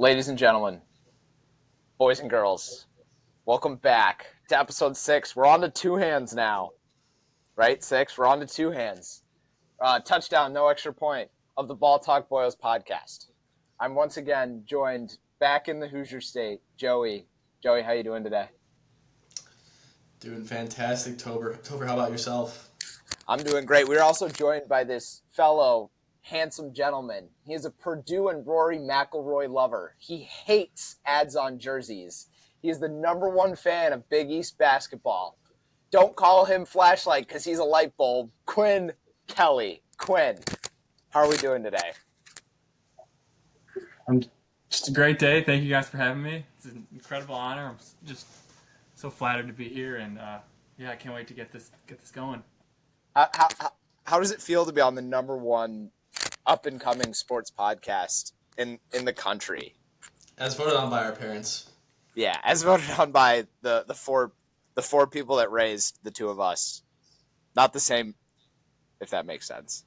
Ladies and gentlemen, boys and girls, welcome back to episode 6. We're on to two hands now, right? 6. We're on to two hands. Touchdown, no extra point of the Ball Talk Boyos podcast. I'm once again joined back in the Hoosier State, Joey. Joey, how you doing today? Doing fantastic, Tober. Tober, how about yourself? I'm doing great. We're also joined by this fellow handsome gentleman. He is a Purdue and Rory McIlroy lover. He hates ads on jerseys. He is the number one fan of Big East basketball. Don't call him Flashlight because he's a light bulb. Quinn Kelly. Quinn, how are we doing today? Just a great day. Thank you guys for having me. It's an incredible honor. I'm just so flattered to be here, and I can't wait to get this going. How does it feel to be on the number one up-and-coming sports podcast in the country? As voted on by our parents. Yeah, as voted on by the four people that raised the two of us. Not the same, if that makes sense.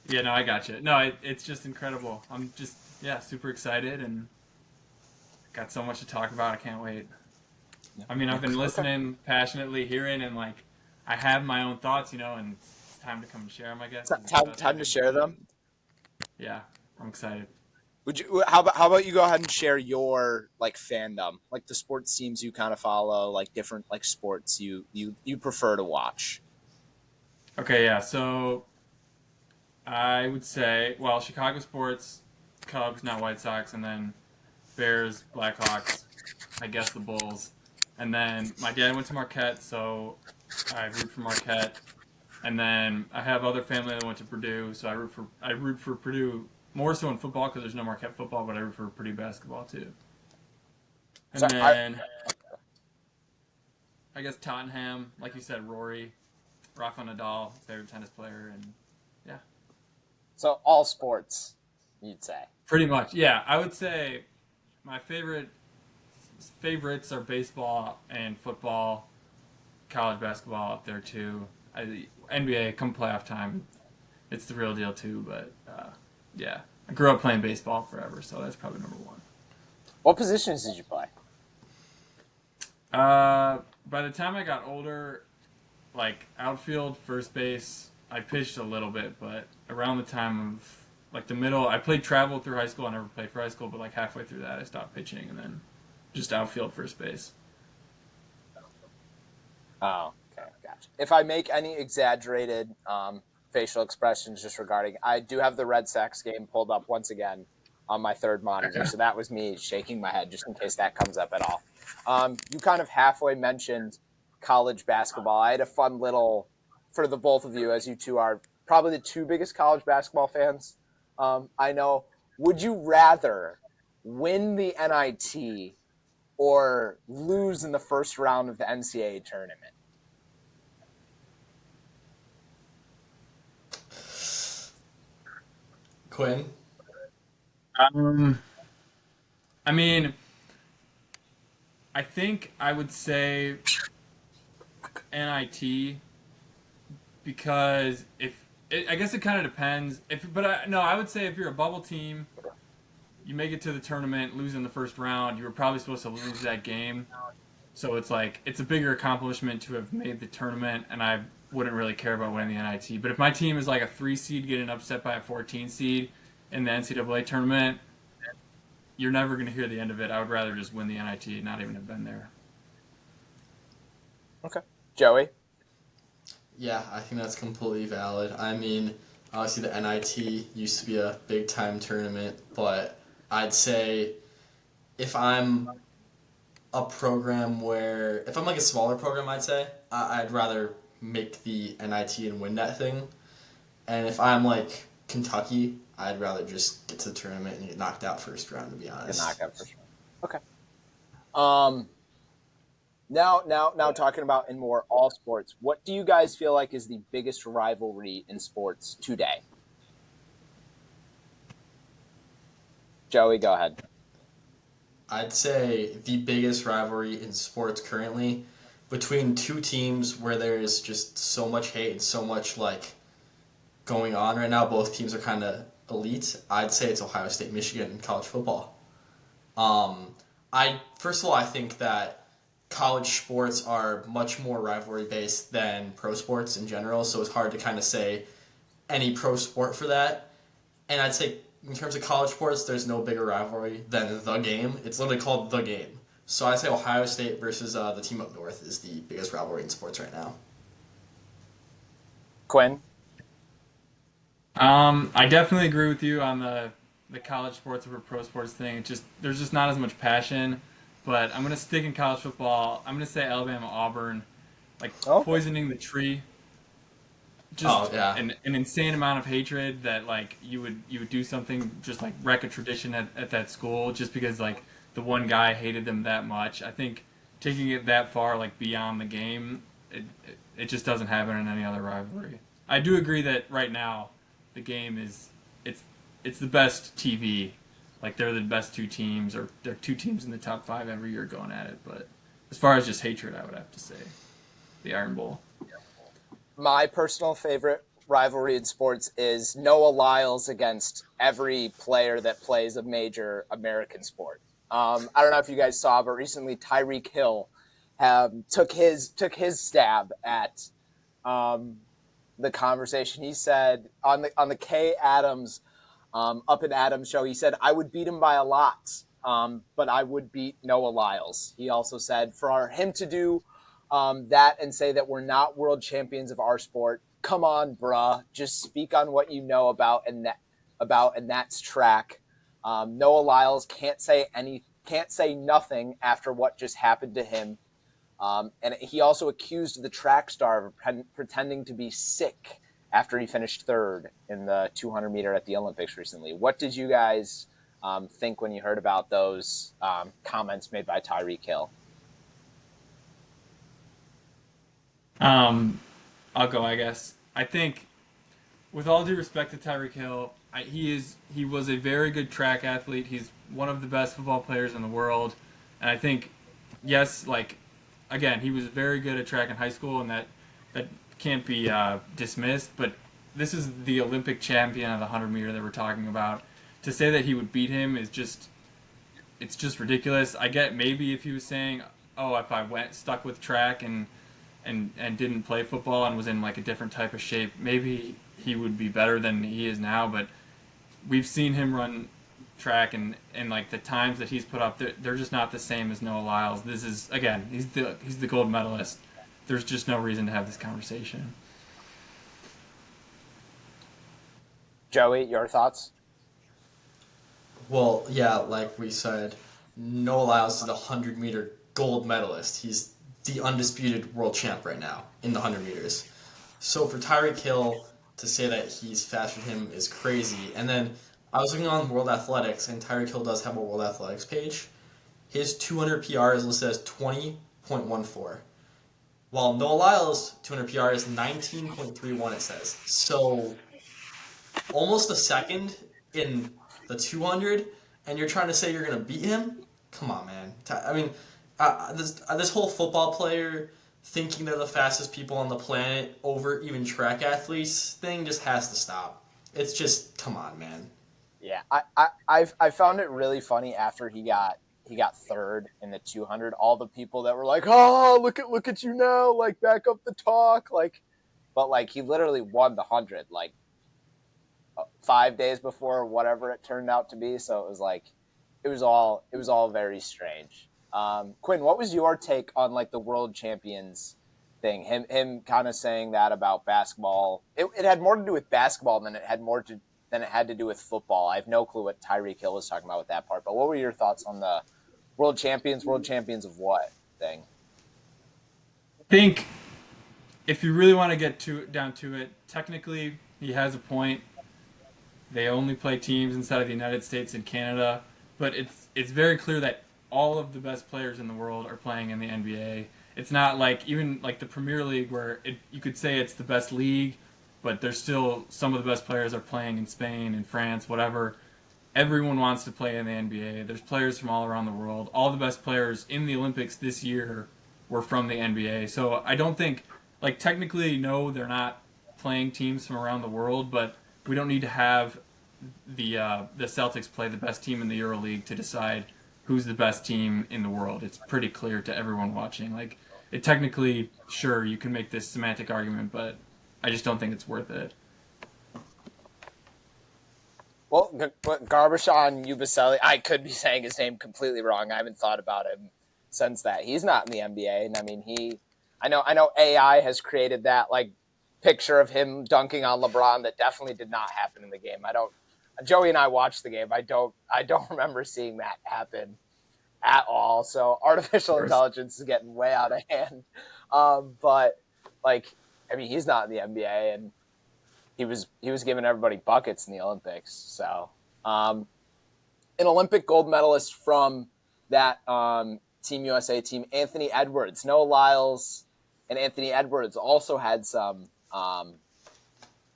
Yeah, no, I got you. No, it's just incredible. I'm just super excited and got so much to talk about. I can't wait. I mean, I've been listening passionately, hearing, and I have my own thoughts, and it's time to come and share them, I guess. Time to share them? Yeah, I'm excited. How about you go ahead and share your fandom, the sports teams you kind of follow, different sports you prefer to watch? Okay, yeah. So I would say, Chicago sports, Cubs, not White Sox, and then Bears, Blackhawks, I guess the Bulls. And then my dad went to Marquette, so I root for Marquette. And then I have other family that went to Purdue, so I root for Purdue more so in football because there's no Marquette football, but I root for Purdue basketball too. And then I guess Tottenham, like you said, Rory, Rafa Nadal, favorite tennis player, and yeah. So all sports, you'd say? Pretty much, yeah. I would say my favorites are baseball and football, college basketball up there too. NBA, come playoff time, it's the real deal too. But yeah, I grew up playing baseball forever, so that's probably number one. What positions did you play? By the time I got older, outfield, first base, I pitched a little bit, but around the time of the middle, I played travel through high school. I never played for high school, but halfway through that, I stopped pitching, and then just outfield, first base. Oh, okay, gotcha. If I make any exaggerated facial expressions just regarding, I do have the Red Sox game pulled up once again on my third monitor, so that was me shaking my head just in case that comes up at all. You kind of halfway mentioned college basketball. I had a fun little, for the both of you, as you two are probably the two biggest college basketball fans I know. Would you rather win the NIT or lose in the first round of the NCAA tournament? Quinn? I mean, I think I would say NIT because I guess it kind of depends. I would say if you're a bubble team, you make it to the tournament, lose in the first round, you were probably supposed to lose that game. So it's a bigger accomplishment to have made the tournament, and I wouldn't really care about winning the NIT. But if my team is a 3 seed getting upset by a 14 seed in the NCAA tournament, you're never going to hear the end of it. I would rather just win the NIT and not even have been there. Okay. Joey? Yeah, I think that's completely valid. I mean, obviously the NIT used to be a big-time tournament, but I'd say if I'm a program if I'm a smaller program, I'd rather make the NIT and win that thing. And if I'm Kentucky, I'd rather just get to the tournament and get knocked out first round, to be honest. Get knocked out first round. Okay. Now talking about in more all sports, what do you guys feel like is the biggest rivalry in sports today? Joey, go ahead. I'd say the biggest rivalry in sports currently between two teams where there's just so much hate and so much going on right now. Both teams are kind of elite, I'd say it's Ohio State, Michigan in college football. I first of all, I think that college sports are much more rivalry based than pro sports in general, so it's hard to kind of say any pro sport for that. And I'd say in terms of college sports, there's no bigger rivalry than the game. It's literally called the game. So I'd say Ohio State versus the team up north is the biggest rivalry in sports right now. Quinn? I definitely agree with you on the college sports over pro sports thing. It's just there's just not as much passion. But I'm gonna stick in college football. I'm gonna say Alabama Auburn, like Okay. poisoning the tree. Oh Just yeah, an insane amount of hatred that like you would do something just like wreck a tradition at that school just because like the one guy hated them that much. I think taking it that far like beyond the game, it just doesn't happen in any other rivalry. I do agree that right now the game is it's it's the best TV. Like they're the best two teams, or they're two teams in the top five every year going at it. But as far as just hatred, I would have to say the Iron Bowl. My personal favorite rivalry in sports is Noah Lyles against every player that plays a major American sport. I don't know if you guys saw, but recently Tyreek Hill took his stab at um, the conversation. He said on the Kay Adams Up in Adams show, he said I would beat him by a lot, but I would beat Noah Lyles. He also said for him to do that and say that we're not world champions of our sport. Come on, bruh. Just speak on what you know and that's track. Noah Lyles can't say nothing after what just happened to him. And he also accused the track star of pretending to be sick after he finished third in the 200 meter at the Olympics recently. What did you guys think when you heard about those comments made by Tyreek Hill? Um, I'll go. I guess. I think, with all due respect to Tyreek Hill, he was a very good track athlete. He's one of the best football players in the world, and I think, yes, like again, he was very good at track in high school, and that can't be dismissed. But this is the Olympic champion of the 100 meter that we're talking about. To say that he would beat him is just it's just ridiculous. I get maybe if he was saying, "Oh, if I went stuck with track and didn't play football and was in like a different type of shape, maybe he would be better than he is now." But we've seen him run track and like the times that he's put up, they're just not the same as Noah Lyles. This is again, he's the gold medalist. There's just no reason to have this conversation. Joey, your thoughts? well, yeah, like we said, Noah Lyles is the 100-meter gold medalist. He's the undisputed world champ right now in the 100 meters. So for Tyreek Hill to say that he's faster than him is crazy. And then I was looking on World Athletics, and Tyreek Hill does have a World Athletics page. His 200 PR is listed as 20.14, while Noah Lyles' 200 PR is 19.31. It says so almost a second in the 200, and you're trying to say you're gonna beat him? Come on, man. I mean, this whole football player thinking they're the fastest people on the planet over even track athletes thing just has to stop. It's just come on, man. Yeah, I found it really funny after he got third in the 200. All the people that were like, "Oh, look at you now!" Like back up the talk, like, but like he literally won the 100 like 5 days before whatever it turned out to be. So it was like it was all very strange. Quinn, what was your take on like the world champions thing? Him kind of saying that about basketball. It had more to do with basketball than it had to do with football. I have no clue what Tyreek Hill was talking about with that part. But what were your thoughts on the world champions of what thing? I think if you really want to get down to it, technically he has a point. They only play teams inside of the United States and Canada, but it's very clear that all of the best players in the world are playing in the NBA. It's not like even like the Premier League where you could say it's the best league, but there's still some of the best players are playing in Spain and France, whatever. Everyone wants to play in the NBA. There's players from all around the world. All the best players in the Olympics this year were from the NBA. So I don't think, like, technically, no, they're not playing teams from around the world, but we don't need to have the Celtics play the best team in the EuroLeague to decide who's the best team in the world. It's pretty clear to everyone watching. Like, it technically, sure, you can make this semantic argument, but I just don't think it's worth it. Well, Garbashon Yubusele, I could be saying his name completely wrong. I haven't thought about him since that. He's not in the NBA, and I mean, I know AI has created that like picture of him dunking on LeBron that definitely did not happen in the game. Joey and I watched the game. I don't remember seeing that happen at all. So artificial intelligence is getting way out of hand. But like, I mean, he's not in the NBA, and he was giving everybody buckets in the Olympics. So an Olympic gold medalist from that Team USA team, Anthony Edwards. Noah Lyles and Anthony Edwards also had some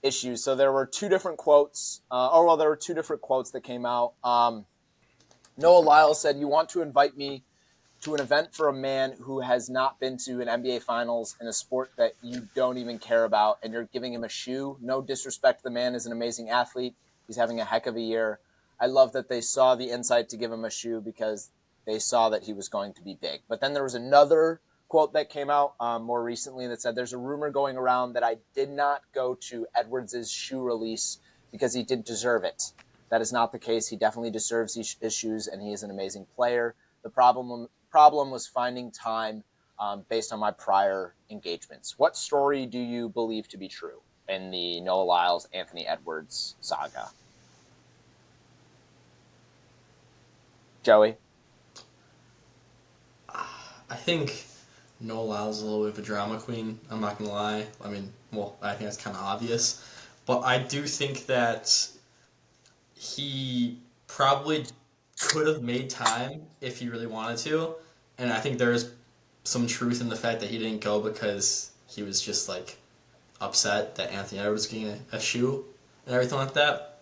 issues. So there were two different quotes. There were two different quotes that came out. Noah Lyles said, "You want to invite me to an event for a man who has not been to an NBA Finals in a sport that you don't even care about, and you're giving him a shoe? No disrespect, the man is an amazing athlete. He's having a heck of a year. I love that they saw the insight to give him a shoe because they saw that he was going to be big." But then there was another quote that came out more recently that said, "There's a rumor going around that I did not go to Edwards' shoe release because he didn't deserve it. That is not the case. He definitely deserves his shoes, and he is an amazing player. The problem was finding time based on my prior engagements." What story do you believe to be true in the Noah Lyles, Anthony Edwards saga? Joey? I think Noah Lyles is a little bit of a drama queen. I'm not going to lie. I mean, well, I think that's kind of obvious. But I do think that he probably could have made time if he really wanted to. And I think there's some truth in the fact that he didn't go because he was just like upset that Anthony Edwards was getting a shoe and everything like that.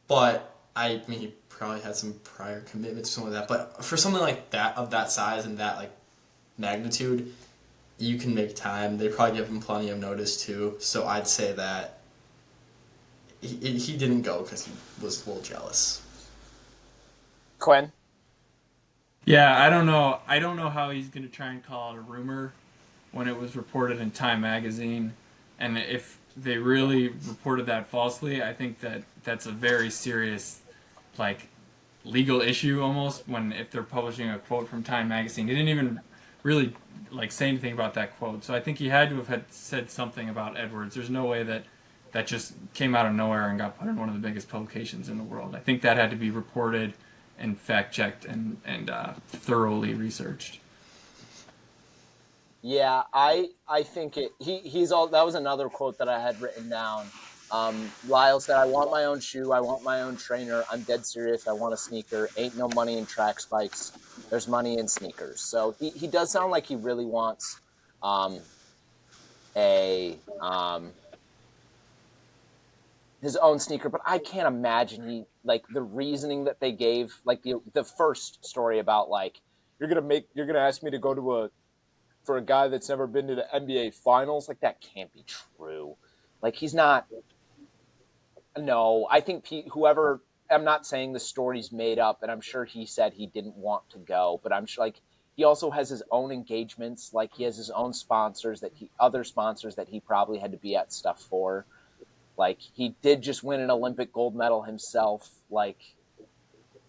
But I mean, he probably had some prior commitments or something like that. But for something like that, of that size and that like magnitude, you can make time. They probably give him plenty of notice too. So I'd say that he didn't go because he was a little jealous. Quinn? Yeah, I don't know. I don't know how he's going to try and call it a rumor when it was reported in Time magazine. And if they really reported that falsely, I think that that's a very serious, like, legal issue almost. When if they're publishing a quote from Time magazine, he didn't even really like say anything about that quote. So I think he had to have said something about Edwards. There's no way that that just came out of nowhere and got put in one of the biggest publications in the world. I think that had to be reported and fact checked and thoroughly researched. Yeah, I think he's all. That was another quote that I had written down. Lyle said, "I want my own shoe. I want my own trainer. I'm dead serious. I want a sneaker. Ain't no money in track spikes. There's money in sneakers." So he does sound like he really wants a his own sneaker, but I can't imagine he like the reasoning that they gave, like the first story about like you're gonna ask me to go to a for a guy that's never been to the NBA Finals, like that can't be true. Like he's not. No, I think whoever. I'm not saying the story's made up, and I'm sure he said he didn't want to go, but I'm sure like he also has his own engagements, like he has his own sponsors other sponsors that he probably had to be at stuff for. Like he did just win an Olympic gold medal himself. Like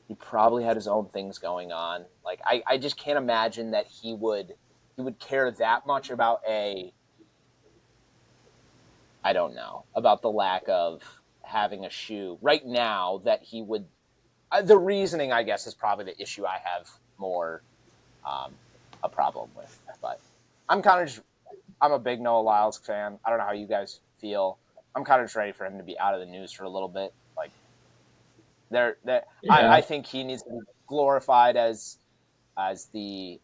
he probably had his own things going on. Like I just can't imagine that he would care that much about I don't know, about the lack of having a shoe right now that he would. The reasoning, I guess, is probably the issue I have more a problem with. But I'm a big Noah Lyles fan. I don't know how you guys feel. I'm kind of just ready for him to be out of the news for a little bit. Like, I Yeah. think he needs to be glorified as the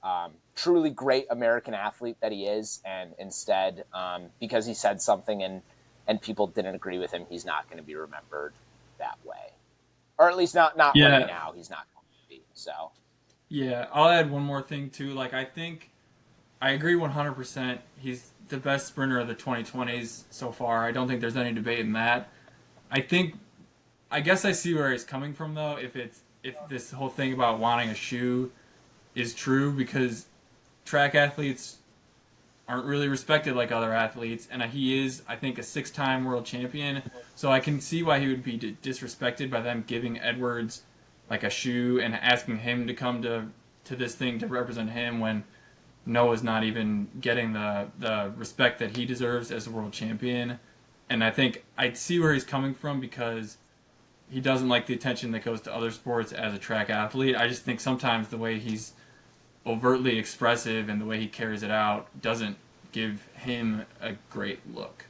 truly great American athlete that he is, and instead, because he said something and people didn't agree with him, he's not going to be remembered that way, or at least not right Yeah. now. He's not going to be. So Yeah. I'll add one more thing too. Like I think I agree 100%. He's the best sprinter of the 2020s so far. I don't think there's any debate in that. I think I guess I see where he's coming from though. If this whole thing about wanting a shoe is true, because track athletes aren't really respected like other athletes, and he is, I think, a six-time world champion. So I can see why he would be disrespected by them giving Edwards like a shoe and asking him to come to this thing to represent him when Noah's not even getting the respect that he deserves as a world champion. And I think I see where he's coming from because he doesn't like the attention that goes to other sports as a track athlete. I just think sometimes the way he's overtly expressive and the way he carries it out doesn't give him a great look.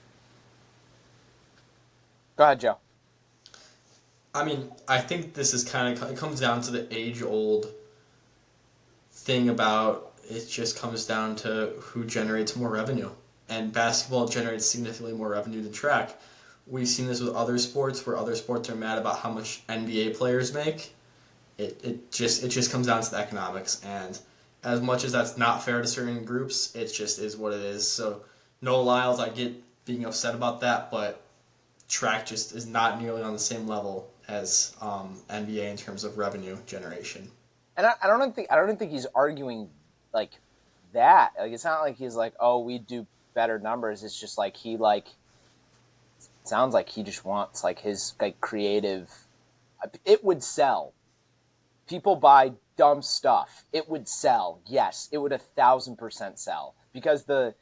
Go ahead, Joe. I mean, I think this is it comes down to the age-old thing about it just comes down to who generates more revenue. And basketball generates significantly more revenue than track. We've seen this with other sports where other sports are mad about how much NBA players make. It just comes down to the economics, and as much as that's not fair to certain groups, it just is what it is. So Noah Lyles, I get being upset about that, but track just is not nearly on the same level as NBA in terms of revenue generation. And I don't think he's arguing like that. Like it's not like he's like, oh, we do better numbers. It's just like he like sounds like he just wants like his like creative. It would sell. People buy dumb stuff. It would sell. Yes, it would 1,000% sell because the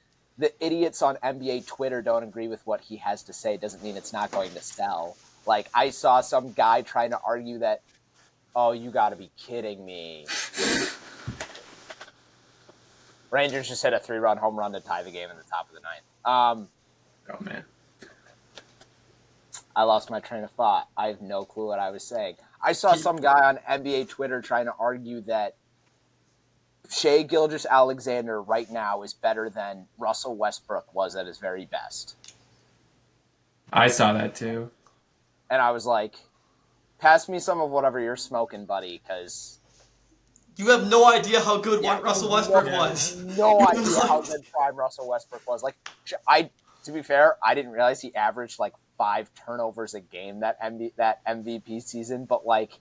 idiots on NBA Twitter don't agree with what he has to say. Doesn't mean it's not going to sell. Like I saw some guy trying to argue that, oh, you got to be kidding me. Rangers just hit a 3-run home run to tie the game in the top of the ninth. Oh man, I lost my train of thought. I have no clue what I was saying. I saw some guy on NBA Twitter trying to argue that Shai Gilgeous-Alexander right now is better than Russell Westbrook was at his very best. I saw that too. And I was like, pass me some of whatever you're smoking, buddy, because... You have no idea how good Russell Westbrook was. No idea how good prime Russell Westbrook was. Like, to be fair, I didn't realize he averaged like 5 turnovers a game that MVP season. But like,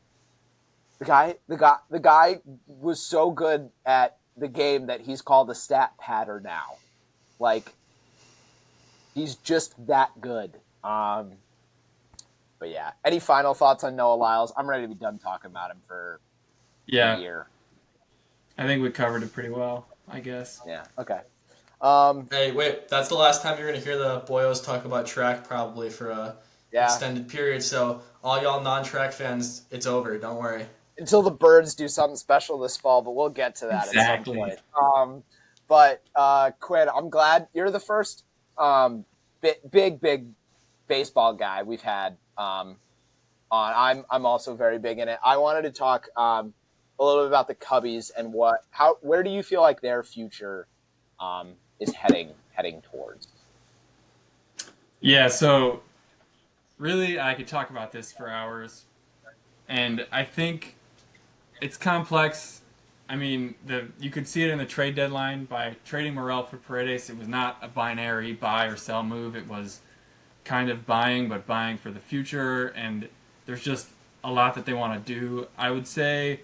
the guy was so good at the game that he's called a stat patter now. Like, he's just that good. But yeah, any final thoughts on Noah Lyles? I'm ready to be done talking about him for a year. I think we covered it pretty well, I guess. Yeah, okay. Hey, wait, that's the last time you're going to hear the Boyos talk about track probably for a extended period. So all y'all non-track fans, it's over. Don't worry. Until the Birds do something special this fall, but we'll get to that at some point. But Quinn, I'm glad you're the first big baseball guy we've had on. I'm also very big in it. I wanted to talk a little bit about the Cubbies and where do you feel like their future is heading towards? Yeah, so really I could talk about this for hours, and I think it's complex. I mean, you could see it in the trade deadline by trading Morel for Paredes. It was not a binary buy or sell move. It was kind of buying, but buying for the future, and there's just a lot that they want to do. I would say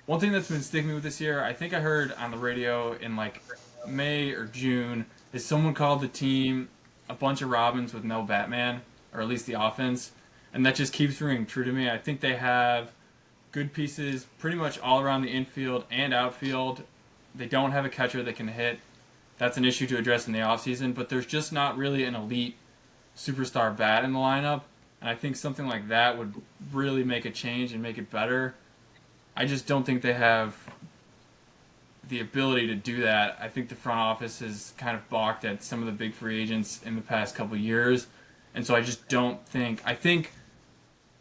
one thing that's been sticking with this year, I think I heard on the radio in like May or June, is someone called the team a bunch of Robins with no Batman, or at least the offense, and that just keeps ringing true to me. I think they have good pieces pretty much all around the infield and outfield. They don't have a catcher that can hit. That's an issue to address in the offseason, but there's just not really an elite superstar bat in the lineup, and I think something like that would really make a change and make it better. I just don't think they have the ability to do that. I think the front office has kind of balked at some of the big free agents in the past couple of years, and so I just don't think... I think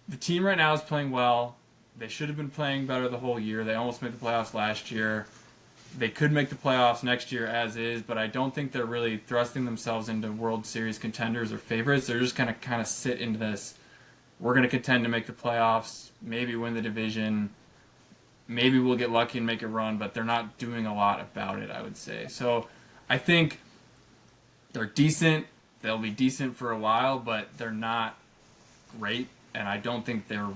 the team right now is playing well. They should have been playing better the whole year. They almost made the playoffs last year. They could make the playoffs next year as is, but I don't think they're really thrusting themselves into World Series contenders or favorites. They're just going to kind of sit into this, we're going to contend to make the playoffs, maybe win the division, maybe we'll get lucky and make a run, but they're not doing a lot about it, I would say. So I think they're decent. They'll be decent for a while, but they're not great and I don't think they're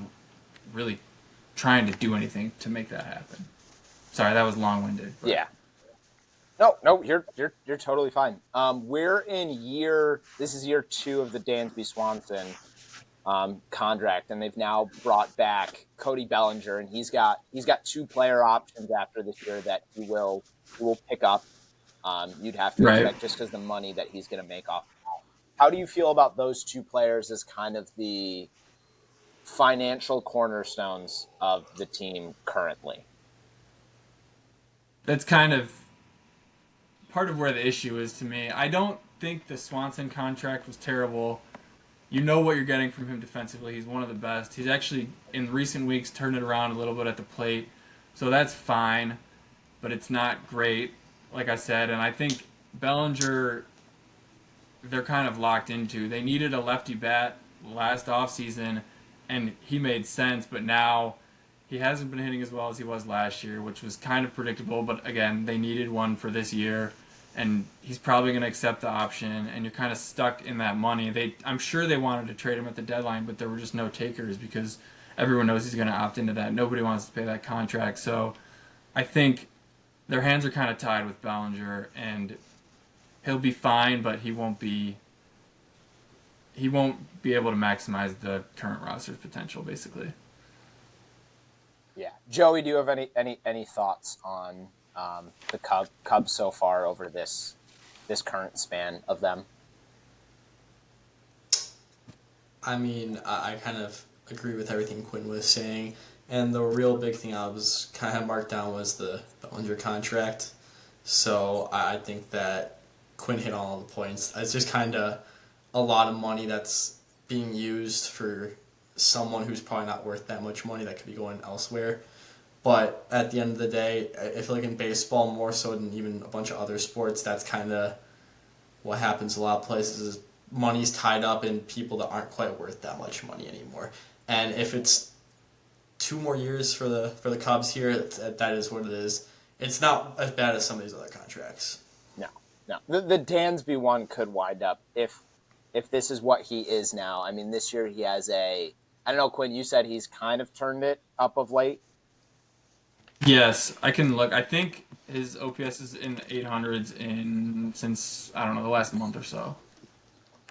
really trying to do anything to make that happen. Sorry, that was long-winded. But. Yeah. No, you're totally fine. This is year 2 of the Dansby Swanson contract, and they've now brought back Cody Bellinger, and he's got 2 player options after this year that he will pick up. You'd have to expect just because the money that he's going to make off. How do you feel about those 2 players as kind of the financial cornerstones of the team currently? That's kind of part of where the issue is to me. I don't think the Swanson contract was terrible. You know what you're getting from him defensively. He's one of the best. He's actually, in recent weeks, turned it around a little bit at the plate. So that's fine, but it's not great, like I said. And I think Bellinger, they're kind of locked into. They needed a lefty bat last offseason, and he made sense, but now he hasn't been hitting as well as he was last year, which was kind of predictable. But again, they needed one for this year, and he's probably going to accept the option, and you're kind of stuck in that money. I'm sure they wanted to trade him at the deadline, but there were just no takers because everyone knows he's going to opt into that. Nobody wants to pay that contract. So I think their hands are kind of tied with Bellinger, and he'll be fine, but he won't be able to maximize the current roster's potential, basically. Yeah, Joey, do you have any thoughts on the Cubs so far over this current span of them? I mean, I kind of agree with everything Quinn was saying, and the real big thing I was kind of marked down was the under contract. So I think that Quinn hit on all the points. It's just kind of a lot of money that's being used for someone who's probably not worth that much money that could be going elsewhere. But at the end of the day, I feel like in baseball more so than even a bunch of other sports, that's kind of what happens a lot of places is money's tied up in people that aren't quite worth that much money anymore. And if it's 2 more years for the Cubs here, that is what it is. It's not as bad as some of these other contracts. No. The Dansby one could wind up if this is what he is now. I mean, this year he has I don't know, Quinn, you said he's kind of turned it up of late. Yes, I can look. I think his OPS is in the 800s since, I don't know, the last month or so.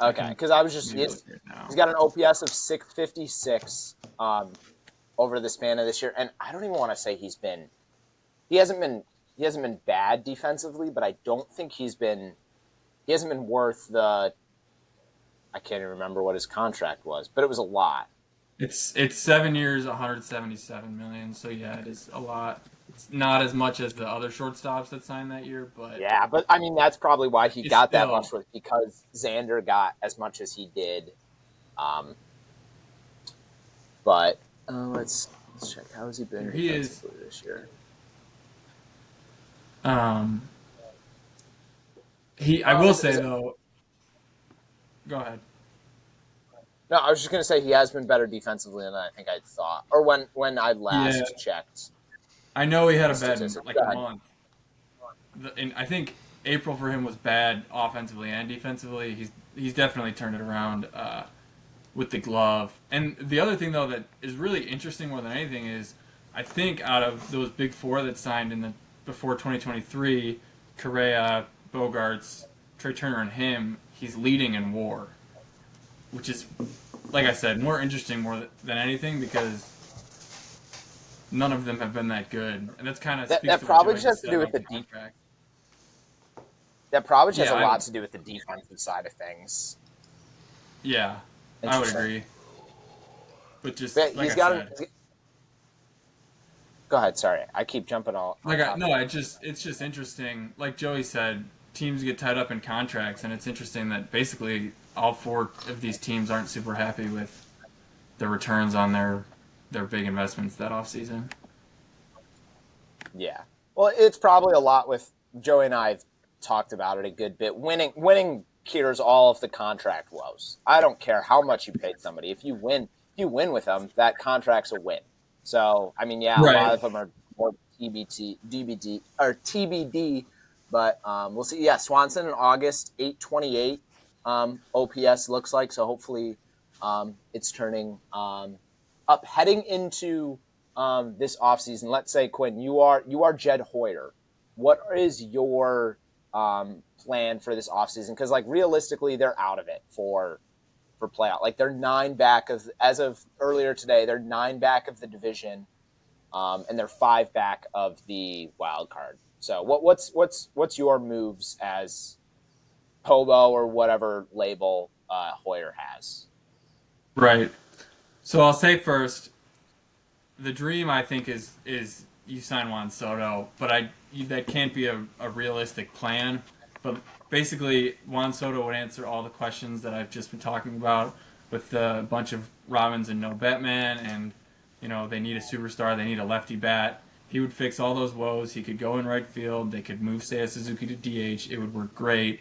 Okay, because I was just he's got an OPS of 656 over the span of this year, and I don't even want to say he hasn't been bad defensively, but I don't think he hasn't been worth the. I can't even remember what his contract was, but it was a lot. It's 7 years, 177 million. So yeah, it is a lot. It's not as much as the other shortstops that signed that year, but yeah, but I mean that's probably why he got that much, was because Xander got as much as he did. But let's check. How has he been defensively this year? I will say though. Go ahead. No, I was just going to say he has been better defensively than I think I thought, or when I last checked. I know he had a bad month. And I think April for him was bad offensively and defensively. He's definitely turned it around with the glove. And the other thing though that is really interesting more than anything is I think out of those big 4 that signed before 2023, Correa, Bogarts, Trey Turner, and him, he's leading in WAR, which is, like I said, more interesting than anything because none of them have been that good, and that's kind of that probably just has to do with the contract. That probably just has a lot to do with the defensive side of things. Yeah, I would agree. But just Go ahead. Sorry, I keep jumping all. It's just interesting. Like Joey said, teams get tied up in contracts, and it's interesting that basically all 4 of these teams aren't super happy with the returns on their big investments that offseason. Yeah. Well, it's probably a lot with Joey and I have talked about it a good bit. Winning cures all of the contract woes. I don't care how much you paid somebody. If you win with them, that contract's a win. So, I mean, yeah, a lot of them are more TBD, but we'll see. Yeah, Swanson in August, 828 OPS looks like. So hopefully it's turning up heading into this offseason. Let's say, Quinn, you are Jed Hoyer. What is your plan for this offseason? Because like realistically, they're out of it for playoff. Like they're 9 back of, as of earlier today, they're 9 back of the division, and they're 5 back of the wild card. So what's your moves as Pobo or whatever label Hoyer has? Right. So I'll say first, the dream I think is you sign Juan Soto, but that can't be a realistic plan. But basically, Juan Soto would answer all the questions that I've just been talking about with a bunch of Robins and no Batman, and they need a superstar, they need a lefty bat. He would fix all those woes. He could go in right field. They could move Seiya Suzuki to DH. It would work great.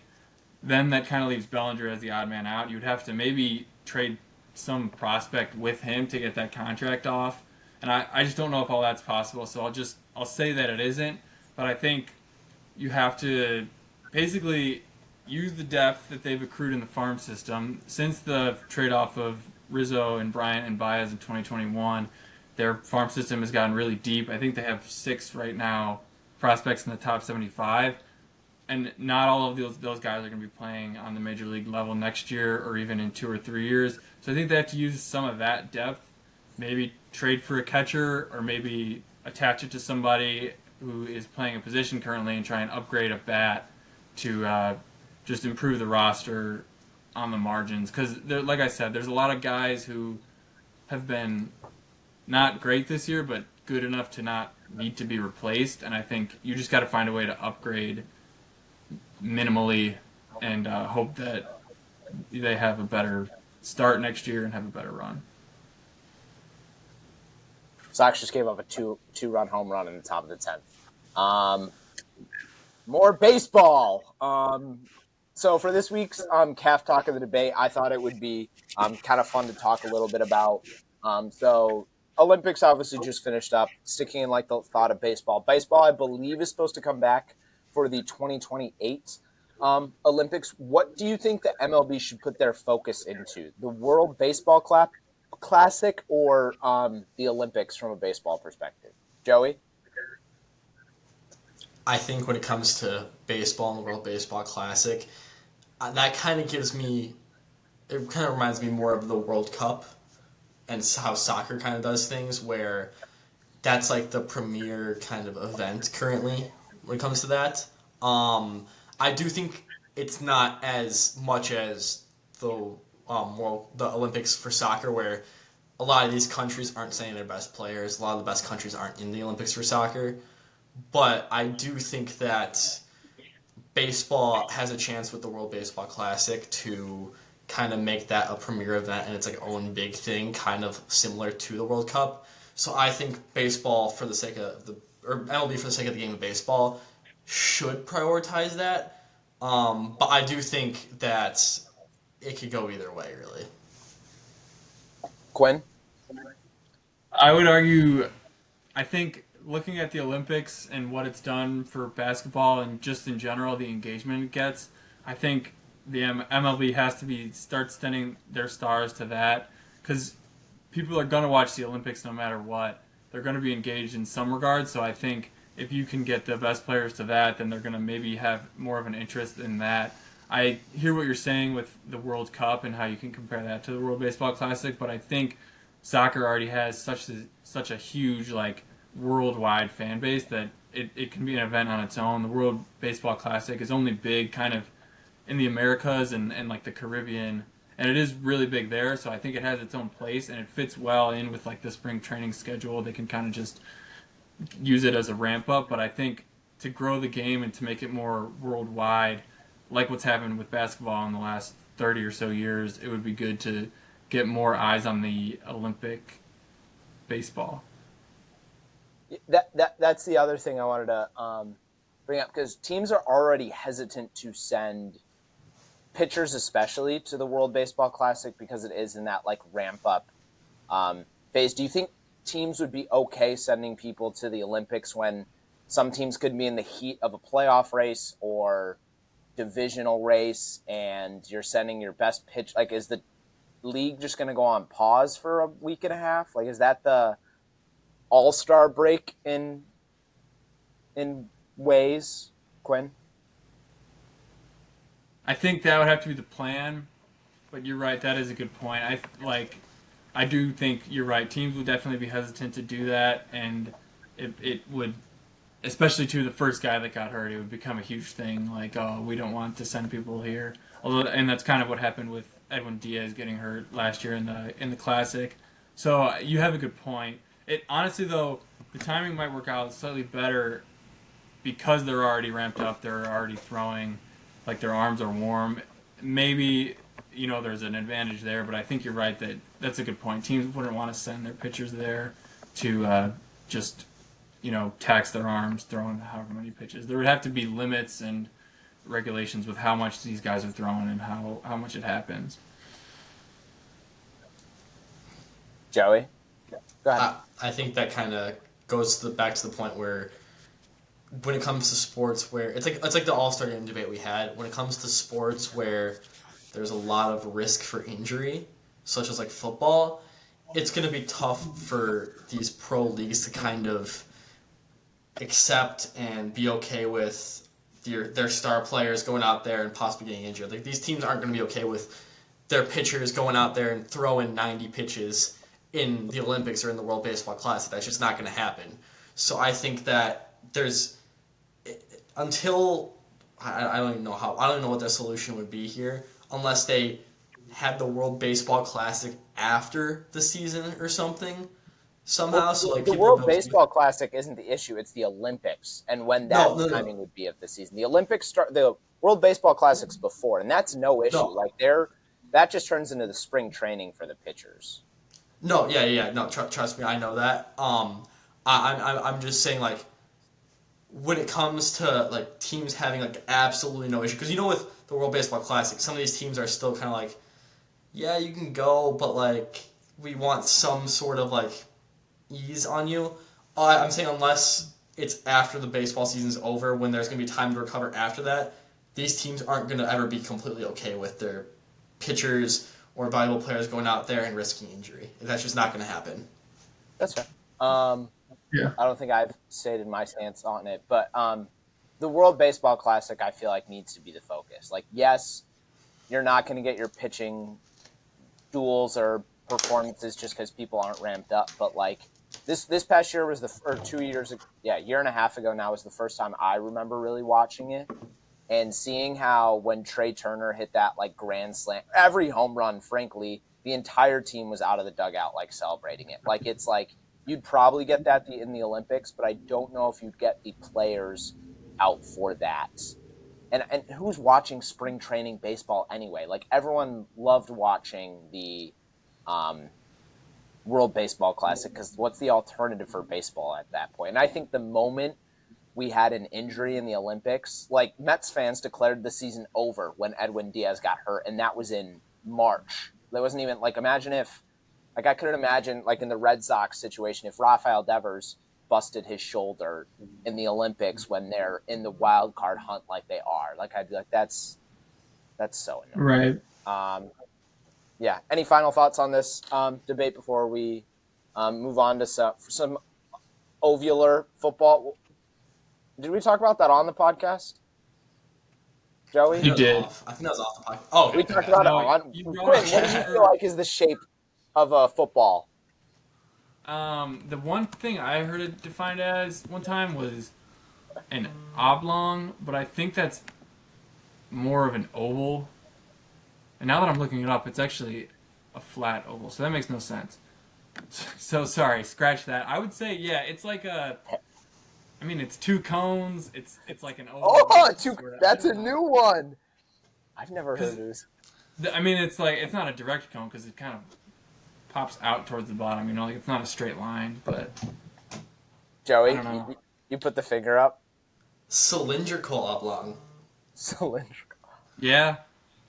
Then that kind of leaves Bellinger as the odd man out. You'd have to maybe trade some prospect with him to get that contract off. And I just don't know if all that's possible. So I'll say that it isn't. But I think you have to basically use the depth that they've accrued in the farm system. Since the trade off of Rizzo and Bryant and Baez in 2021, their farm system has gotten really deep. I think they have 6 right now prospects in the top 75. And not all of those guys are going to be playing on the major league level next year or even in 2 or 3 years. So I think they have to use some of that depth, maybe trade for a catcher or maybe attach it to somebody who is playing a position currently and try and upgrade a bat to just improve the roster on the margins. Because, like I said, there's a lot of guys who have been not great this year, but good enough to not need to be replaced. And I think you just got to find a way to upgrade minimally and hope that they have a better start next year and have a better run. Sox just gave up a two-run home run in the top of the 10th. More baseball. So for this week's calf talk of the debate, I thought it would be kind of fun to talk a little bit about. So Olympics obviously just finished up. Sticking in like the thought of baseball. Baseball, I believe, is supposed to come back for the 2028 Olympics. What do you think the MLB should put their focus into? The World Baseball Classic or the Olympics from a baseball perspective? Joey? I think when it comes to baseball and the World Baseball Classic, that kind of it kind of reminds me more of the World Cup and how soccer kind of does things, where that's like the premier kind of event currently when it comes to that. I do think it's not as much as the Olympics for soccer, where a lot of these countries aren't sending their best players. A lot of the best countries aren't in the Olympics for soccer. But I do think that baseball has a chance with the World Baseball Classic to kind of make that a premier event and it's like own big thing, kind of similar to the World Cup. So I think baseball for the sake of or MLB for the sake of the game of baseball should prioritize that. But I do think that it could go either way, really. Quinn? I would argue, I think looking at the Olympics and what it's done for basketball and just in general the engagement it gets, I think the MLB has to start sending their stars to that, because people are going to watch the Olympics no matter what. They're going to be engaged in some regard, so I think if you can get the best players to that, then they're going to maybe have more of an interest in that. I hear what you're saying with the World Cup and how you can compare that to the World Baseball Classic, but I think soccer already has such a huge worldwide fan base that it can be an event on its own. The World Baseball Classic is only big kind of in the Americas and like the Caribbean, and it is really big there, so I think it has its own place and it fits well in with like the spring training schedule. They can kind of just use it as a ramp up, but I think to grow the game and to make it more worldwide, like what's happened with basketball in the last 30 or so years, it would be good to get more eyes on the Olympic baseball. That's the other thing I wanted to bring up, because teams are already hesitant to send pitchers, especially to the World Baseball Classic, because it is in that like ramp up phase. Do you think teams would be okay sending people to the Olympics when some teams could be in the heat of a playoff race or divisional race, and you're sending your best pitch? Like, is the league just going to go on pause for a week and a half? Like, is that the all-star break in ways, Quinn? I think that would have to be the plan, but you're right. That is a good point. I do think you're right. Teams would definitely be hesitant to do that, and it would, especially to the first guy that got hurt, it would become a huge thing. Like, oh, we don't want to send people here. Although, and that's kind of what happened with Edwin Diaz getting hurt last year in the Classic. So you have a good point. It honestly though, the timing might work out slightly better because they're already ramped up. They're already throwing, like their arms are warm. Maybe there's an advantage there, but I think you're right that that's a good point. Teams wouldn't want to send their pitchers there to just tax their arms throwing however many pitches. There would have to be limits and regulations with how much these guys are throwing and how much it happens. Joey, go ahead. I think that kind of goes back to the point where when it comes to sports where it's like the All-Star Game debate we had. When it comes to sports where there's a lot of risk for injury, such as like football, it's going to be tough for these pro leagues to kind of accept and be okay with their star players going out there and possibly getting injured. Like these teams aren't going to be okay with their pitchers going out there and throwing 90 pitches in the Olympics or in the World Baseball Classic. That's just not going to happen. So I think that until I don't even know what the solution would be here unless they had the World Baseball Classic after the season or something somehow. So like the World Baseball Classic isn't the issue; it's the Olympics and when that timing would be of the season. The Olympics start. The World Baseball Classic's before, and that's no issue. Like that just turns into the spring training for the pitchers. No, yeah. No, trust me, I know that. I'm just saying like when it comes to like teams having like absolutely no issue, because with the World Baseball Classic, some of these teams are still kind of like, yeah, you can go, but like we want some sort of like ease on you. I'm saying unless it's after the baseball season's over, when there's going to be time to recover after that, these teams aren't going to ever be completely okay with their pitchers or valuable players going out there and risking injury. That's just not going to happen. That's fair. Yeah. I don't think I've stated my stance on it, but the World Baseball Classic, I feel like, needs to be the focus. Like, yes, you're not going to get your pitching duels or performances just because people aren't ramped up, but like this past year was a year and a half ago now was the first time I remember really watching it and seeing how when Trey Turner hit that like grand slam, every home run, frankly, the entire team was out of the dugout like celebrating it. Like it's like you'd probably get that in the Olympics, but I don't know if you'd get the players out for that. And who's watching spring training baseball anyway? Like everyone loved watching the World Baseball Classic because what's the alternative for baseball at that point? And I think the moment we had an injury in the Olympics, like Mets fans declared the season over when Edwin Diaz got hurt, and that was in March. That wasn't even like imagine if like I couldn't imagine like in the Red Sox situation if Rafael Devers busted his shoulder in the Olympics when they're in the wild card hunt like they are. Like I'd be like that's so annoying. Right. Yeah. Any final thoughts on this debate before we move on to some ovular football? Did we talk about that on the podcast, Joey? You did. I think that was off the podcast. Oh, okay. We talked about it on. Quinn, what do you feel like is the shape of a football? The one thing I heard it defined as one time was an oblong, but I think that's more of an oval. And now that I'm looking it up, it's actually a flat oval, so that makes no sense. So sorry, scratch that. I would say, yeah, it's like it's two cones. It's like an oval. Oh, that's a new one. I've never heard of this. It's not a direct cone because it kind of pops out towards the bottom. Like it's not a straight line, but Joey, you put the finger up. Cylindrical oblong. Cylindrical. Yeah,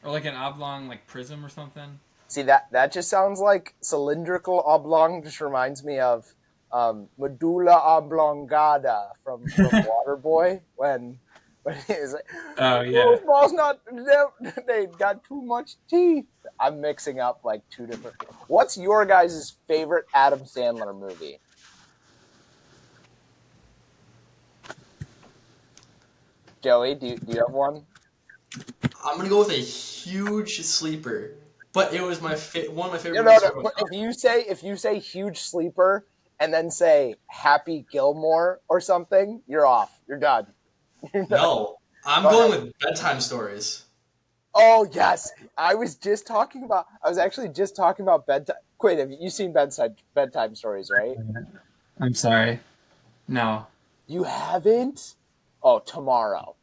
or like an oblong, like prism or something. See that just sounds like cylindrical oblong. Just reminds me of medulla oblongata from Waterboy when He's like, Oh yeah. those balls they got too much teeth. I'm mixing up like two different. What's your guys' favorite Adam Sandler movie? Joey, do you have one? I'm gonna go with a huge sleeper, but it was one of my favorite No, no, movies no. growing But up. if you say huge sleeper and then say Happy Gilmore or something, you're off. You're done. You're done. No, I'm Go going ahead. with bedtime stories. Oh yes, I was actually just talking about bedtime. Quinn, have you seen bedtime stories? Right? I'm sorry. No. You haven't? Oh, tomorrow.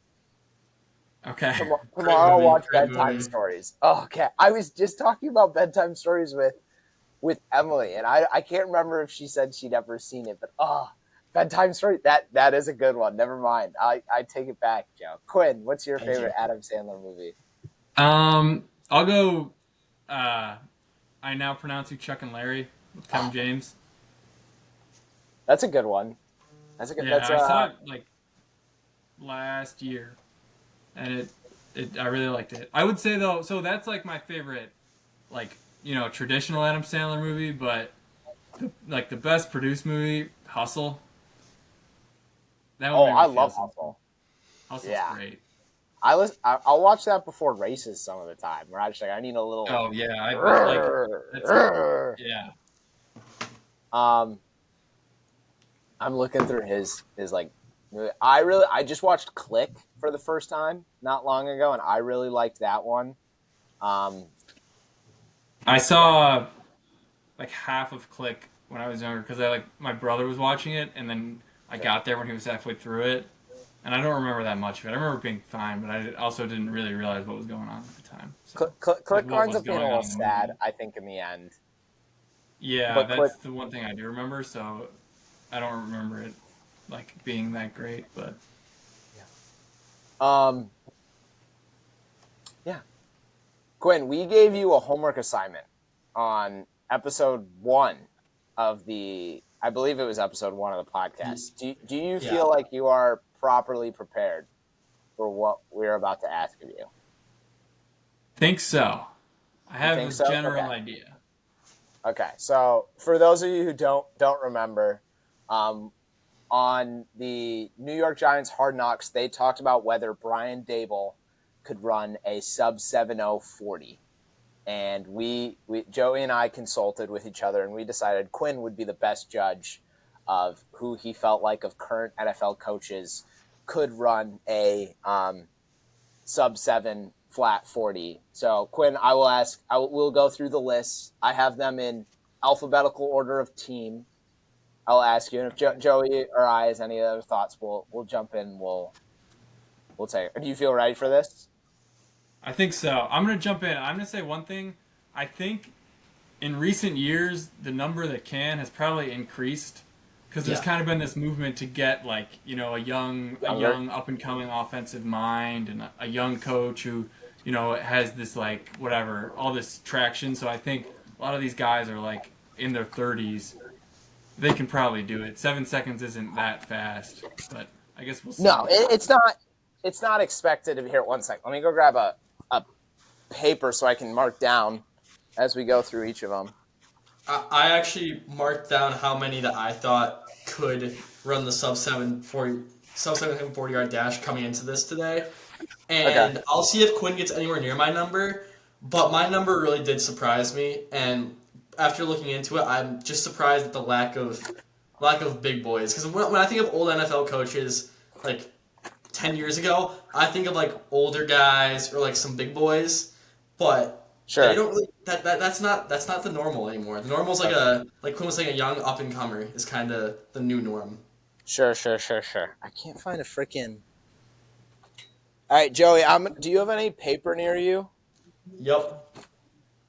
Okay. Great Tomorrow, I'll movie, watch great bedtime movie. stories. Oh, okay, I was just talking about bedtime stories with Emily, and I can't remember if she said she'd ever seen it, but bedtime story that is a good one. Never mind, I take it back, Joe. Quinn, what's your Thank favorite you. Adam Sandler movie? I'll go. I now pronounce you Chuck and Larry with Kevin Oh, James. that's a good one. Yeah, I saw it like last year, and I really liked it. I would say though, so that's like my favorite, like traditional Adam Sandler movie, but like the best produced movie, Hustle. That one Oh, made me I feel love something. Hustle. Hustle's Yeah, great. I'll watch that before races some of the time. Where I just like I need a little. Oh yeah, I bet like that's yeah. Um, I'm looking through his like. I just watched Click for the first time not long ago, and I really liked that one. Um, I yeah, saw like half of Click when I was younger because I like my brother was watching it, and then I sure. got there when he was halfway through it, and I don't remember that much of it. I remember it being fine, but I also didn't really realize what was going on at the time. So, like, Click what winds was up being a going little on in the sad, movie? I think, in the end. Yeah, But Click, that's the one thing I do remember. So I don't remember it like being that great, but um, yeah, Quinn, we gave you a homework assignment on episode one of I believe it was episode one of the podcast. Do you Yeah. feel like you are properly prepared for what we're about to ask of you? think so. I You have think a so? Okay. general idea. Okay. So for those of you who don't remember, um, on the New York Giants Hard Knocks, they talked about whether Brian Dable could run a sub 7:0 40. And we Joey and I consulted with each other, and we decided Quinn would be the best judge of who he felt like of current NFL coaches could run a sub 7 flat 40. So Quinn, we'll go through the lists. I have them in alphabetical order of team. I'll ask you, and if Joey or I has any other thoughts, we'll jump in. We'll take it. Do you feel ready for this? I think so. I'm gonna jump in. I'm gonna say one thing. I think in recent years, the number that can has probably increased because there's Yeah. kind of been this movement to get like a Younger. young up and coming offensive mind and a young coach who has this like whatever all this traction. So I think a lot of these guys are like in their 30s. They can probably do it. 7 seconds isn't that fast, but I guess we'll No, see. it's not. It's not expected to be here. 1 second. Let me go grab a paper so I can mark down as we go through each of them. I actually marked down how many that I thought could run the sub 740 yard dash coming into this today. Okay. And I'll see if Quinn gets anywhere near my number. But my number really did surprise me, and after looking into it, I'm just surprised at the lack of big boys. Because when I think of old NFL coaches, like 10 years ago, I think of like older guys or like some big boys, but they Sure. don't really that's not the normal anymore. The normal's like Okay. like Quinn was saying, a young up and comer is kind of the new norm. Sure. I can't find a freaking. All right, Joey. Do you have any paper near you? Yep.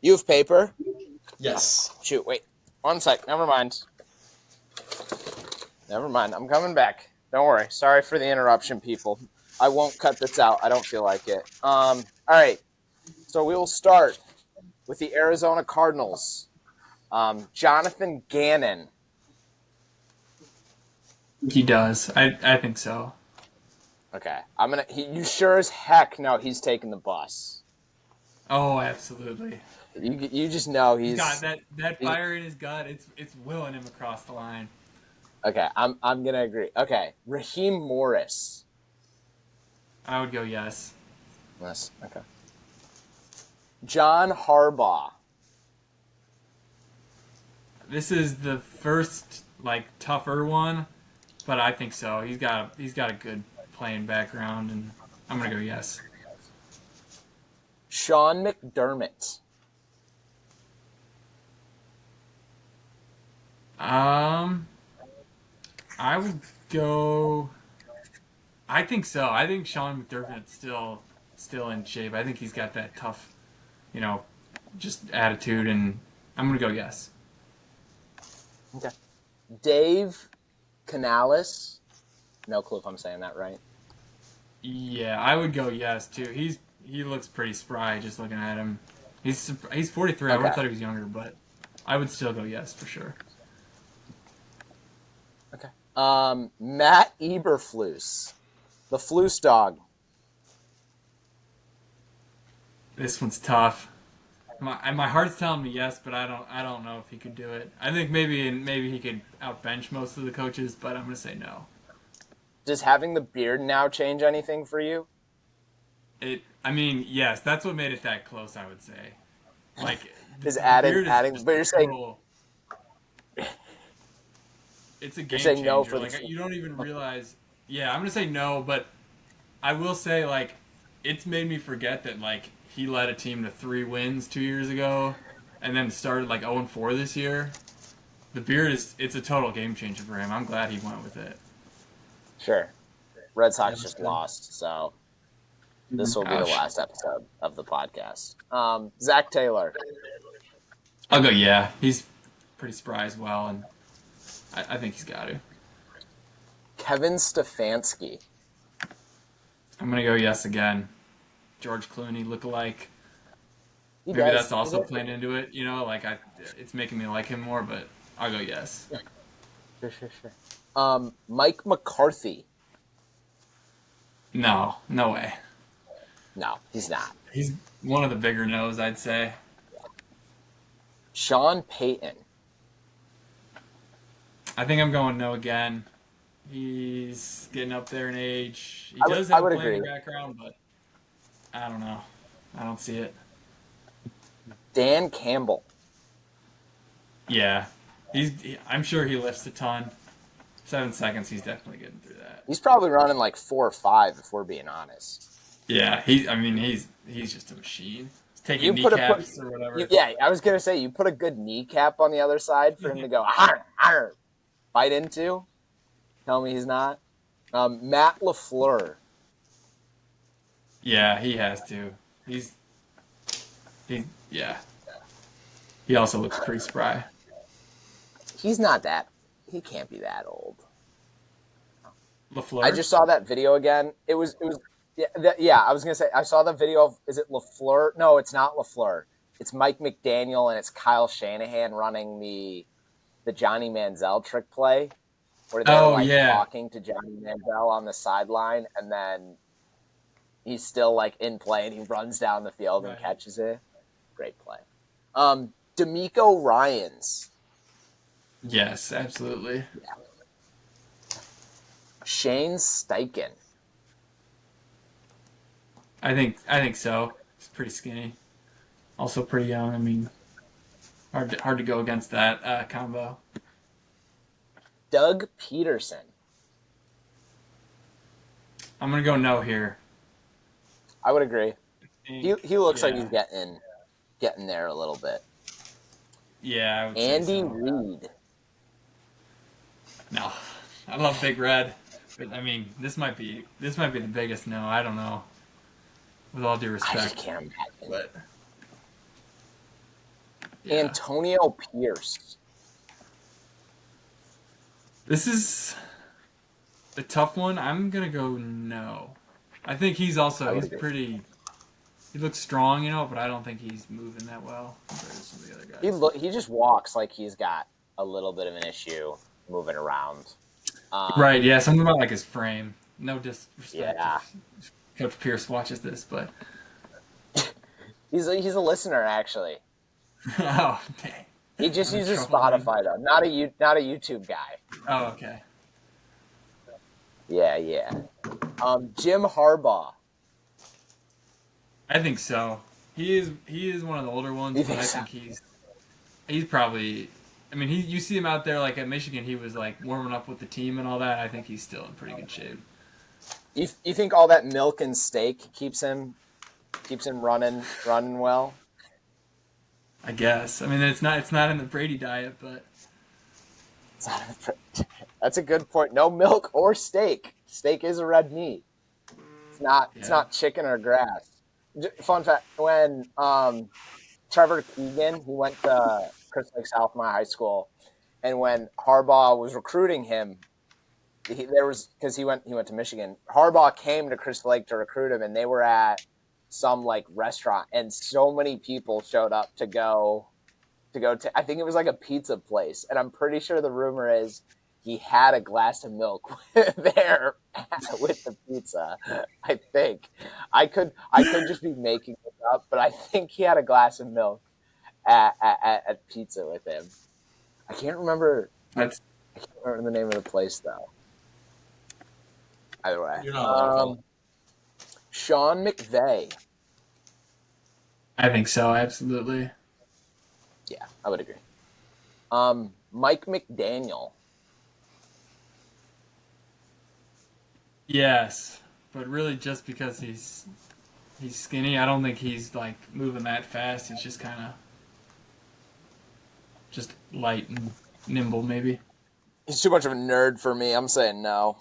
You have paper? Yes. Shoot. Wait. 1 sec. Never mind. Never mind. I'm coming back. Don't worry. Sorry for the interruption, people. I won't cut this out. I don't feel like it. All right. So we will start with the Arizona Cardinals. Jonathan Gannon. He does. I think so. Okay. You sure as heck know he's taking the bus. Oh, absolutely. You just know He's got that he's fire in his gut. It's willing him across the line. okay. I'm gonna agree. Okay. Raheem Morris. I would go yes. Yes. Okay. John Harbaugh. This is the first tougher one, but I think so. He's got a good playing background, and I'm gonna go yes. Sean McDermott. I would go. I think so. I think Sean McDermott's still in shape. I think he's got that tough, you know, just attitude, and I'm gonna go yes. Okay. Dave Canales. No clue if I'm saying that right. Yeah, I would go yes too. He looks pretty spry just looking at him. He's 43. I would have thought he was younger, but I would still go yes for sure. Okay. Matt Eberflus, the Flus dog. This one's tough. My heart's telling me yes, but I don't know if he could do it. I think maybe he could outbench most of the coaches, but I'm gonna say no. Does having the beard now change anything for you? I mean, yes, that's what made it that close. I would say, like Is the adding beard is adding? just But you're saying total. It's a you're game saying no changer. for the. Like you don't even realize. Yeah, I'm gonna say no, but I will say it's made me forget that he led a team to 3 wins 2 years ago, and then started 0-4 this year. The beard it's a total game changer for him. I'm glad he went with it. Sure. Red Yeah, Sox that's just good. lost, so this will be the Ouch. last episode of the podcast. Zach Taylor. I'll go. Yeah, he's pretty spry as well, and I think he's got to. Kevin Stefanski. I'm gonna go yes again. George Clooney look-alike. He Maybe does. that's also playing into it. It's making me like him more, but I'll go yes. Sure. Mike McCarthy. No, no way. No, he's not. He's one of the bigger no's, I'd say. Sean Payton. I think I'm going no again. He's getting up there in age. He I does I have a would playing agree. background, but I don't know. I don't see it. Dan Campbell. Yeah, I'm sure he lifts a ton. 7 seconds, he's definitely getting through that. He's probably running 4 or 5 if we're being honest. Yeah, he's just a machine. He's taking You put kneecaps or whatever. yeah, I was gonna say you put a good kneecap on the other side for him to go bite into. Tell me he's not. Matt LaFleur. Yeah, he has to. Yeah. He also looks pretty spry. He's not that. He can't be that old. LaFleur? I just saw that video again. It was yeah. I was gonna say I saw the video of is it LaFleur? No, it's not LaFleur. It's Mike McDaniel and it's Kyle Shanahan running the Johnny Manziel trick play where they're talking to Johnny Manziel on the sideline and then he's still in play and he runs down the field and catches it. Great play. D'Amico Ryans. Yes, absolutely. Yeah. Shane Steichen. I think so. He's pretty skinny. Also pretty young. I mean, hard to go against that combo. Doug Peterson. I'm gonna go no here. I would agree. He looks like he's getting there a little bit. Yeah, I would Andy say so. Reid. No, I love Big Red, but I mean this might be the biggest no. I don't know. With all due respect, I just can't imagine. But yeah. Antonio Pierce. This is a tough one. I'm gonna go no. I think he's pretty. He looks strong, but I don't think he's moving that well compared to some of the other guys. He just walks like he's got a little bit of an issue moving around. Right? Yeah, something about his frame. No disrespect Yeah. if Coach Pierce watches this, but He's a listener, actually. oh dang, He just I'm in uses trouble then. Spotify, though. Not a YouTube guy. Oh, okay. Yeah, yeah. Jim Harbaugh. I think so. He is one of the older ones, You but think I so? think he's probably. I mean, you see him out there like at Michigan. He was like warming up with the team and all that. I think he's still in pretty good shape. You think all that milk and steak keeps him running well? I guess. I mean, it's not in the Brady diet, but That's a good point. No milk or steak. Steak is a red meat. It's yeah. not chicken or grass. Fun fact: when Trevor Keegan, he went to Crystal Lake South, my high school, and when Harbaugh was recruiting him, because he went to Michigan. Harbaugh came to Crystal Lake to recruit him, and they were at some like restaurant, and so many people showed up to I think it was like a pizza place, and I'm pretty sure the rumor is he had a glass of milk there with the pizza. I think I could just be making it up, but I think he had a glass of milk at pizza with him. I can't remember. That's I can't remember the name of the place though. Either way, You're not local. Sean McVay. I think so. Absolutely. Yeah, I would agree. Mike McDaniel. Yes, but really just because he's skinny, I don't think he's like moving that fast. He's just kind of just light and nimble, maybe. He's too much of a nerd for me. I'm saying no.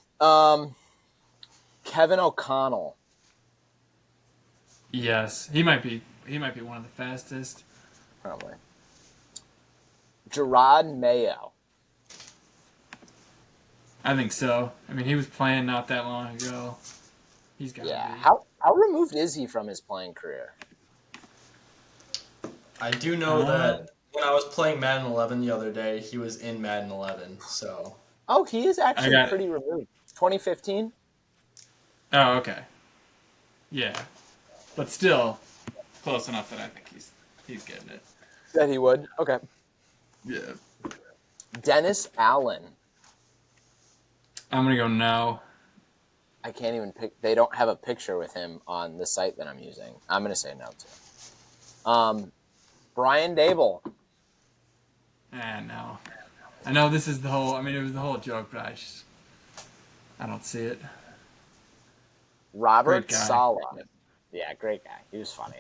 Kevin O'Connell. Yes, he might be one of the fastest. Probably. Gerard Mayo. I think so. I mean, he was playing not that long ago. He's got to Yeah. be. How removed is he from his playing career? I do know Uh, that when I was playing Madden 11 the other day, he was in Madden 11. So Oh, he is I actually got it. pretty removed. 2015? Oh, okay. Yeah, but still close enough that I think he's getting it. That he would. Okay. Yeah. Dennis Allen. I'm gonna go no. I can't even pick. They don't have a picture with him on the site that I'm using. I'm going to say no too. Brian Dable. No. I know this is the whole. I mean, it was the whole joke, but I don't see it. Great Robert guy. Saleh. Yeah, great guy. He was funny.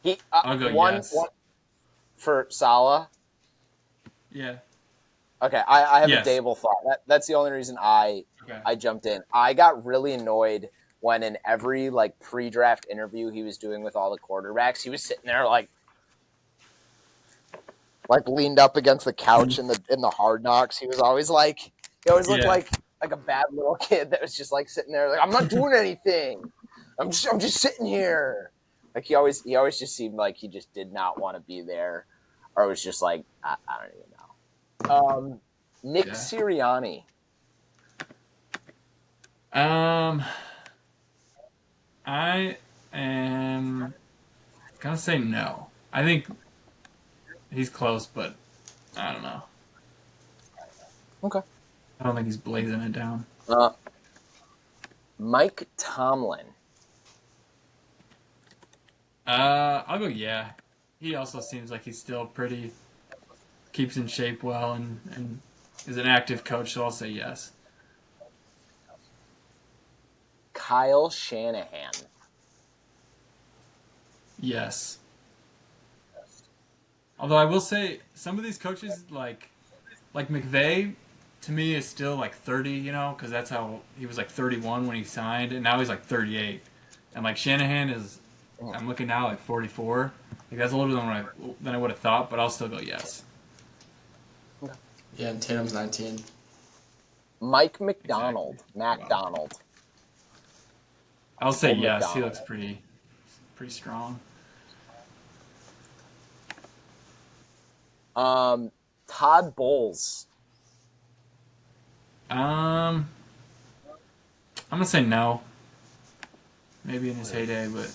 He I'll go one yes. for Saleh. Yeah. Okay, I have Yes. a Dable thought. That's the only reason I Okay. jumped in. I got really annoyed when in every like pre-draft interview he was doing with all the quarterbacks, he was sitting there like leaned up against the couch in the Hard Knocks. He always looked Yeah. like a bad little kid that was just like sitting there like I'm not doing anything. I'm just sitting here. Like he always just seemed like he just did not want to be there, or was just like I don't even know. Nick Yeah. Sirianni. I am gonna say no. I think he's close, but I don't know. Okay. I don't think he's blazing it down. Mike Tomlin. I'll go yeah. He also seems like he's still pretty keeps in shape well and is an active coach, so I'll say yes. Kyle Shanahan. Yes. Although I will say some of these coaches like McVay to me is still like 30, because that's how he was like 31 when he signed, and now he's like 38. And like Shanahan is, I'm looking now like 44. Like that's a little bit than I would have thought, but I'll still go yes. yeah, and Tatum's 19. Mike McDonald. Exactly. Wow. McDonald. I'll say Old yes. He McDonald. looks pretty strong. Todd Bowles. Um, I'm gonna say no. Maybe in his heyday, but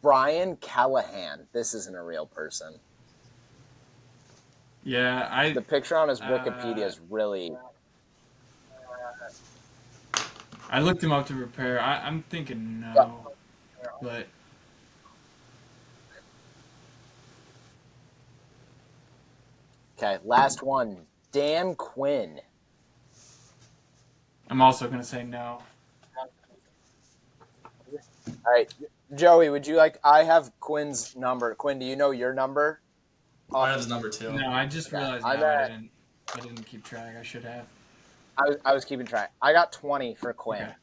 Brian Callahan. This isn't a real person. yeah, The picture on his Wikipedia uh, is really. I looked him up to prepare. I'm thinking no, but Okay, last one. Dan Quinn. I'm also gonna say no. All right, Joey, would you like? I have Quinn's number. Quinn, do you know your number? I Off. have his number 2. No, I just Okay, realized I'm now at. I didn't keep track. I should have. I was keeping track. I got 20 for Okay. Quinn.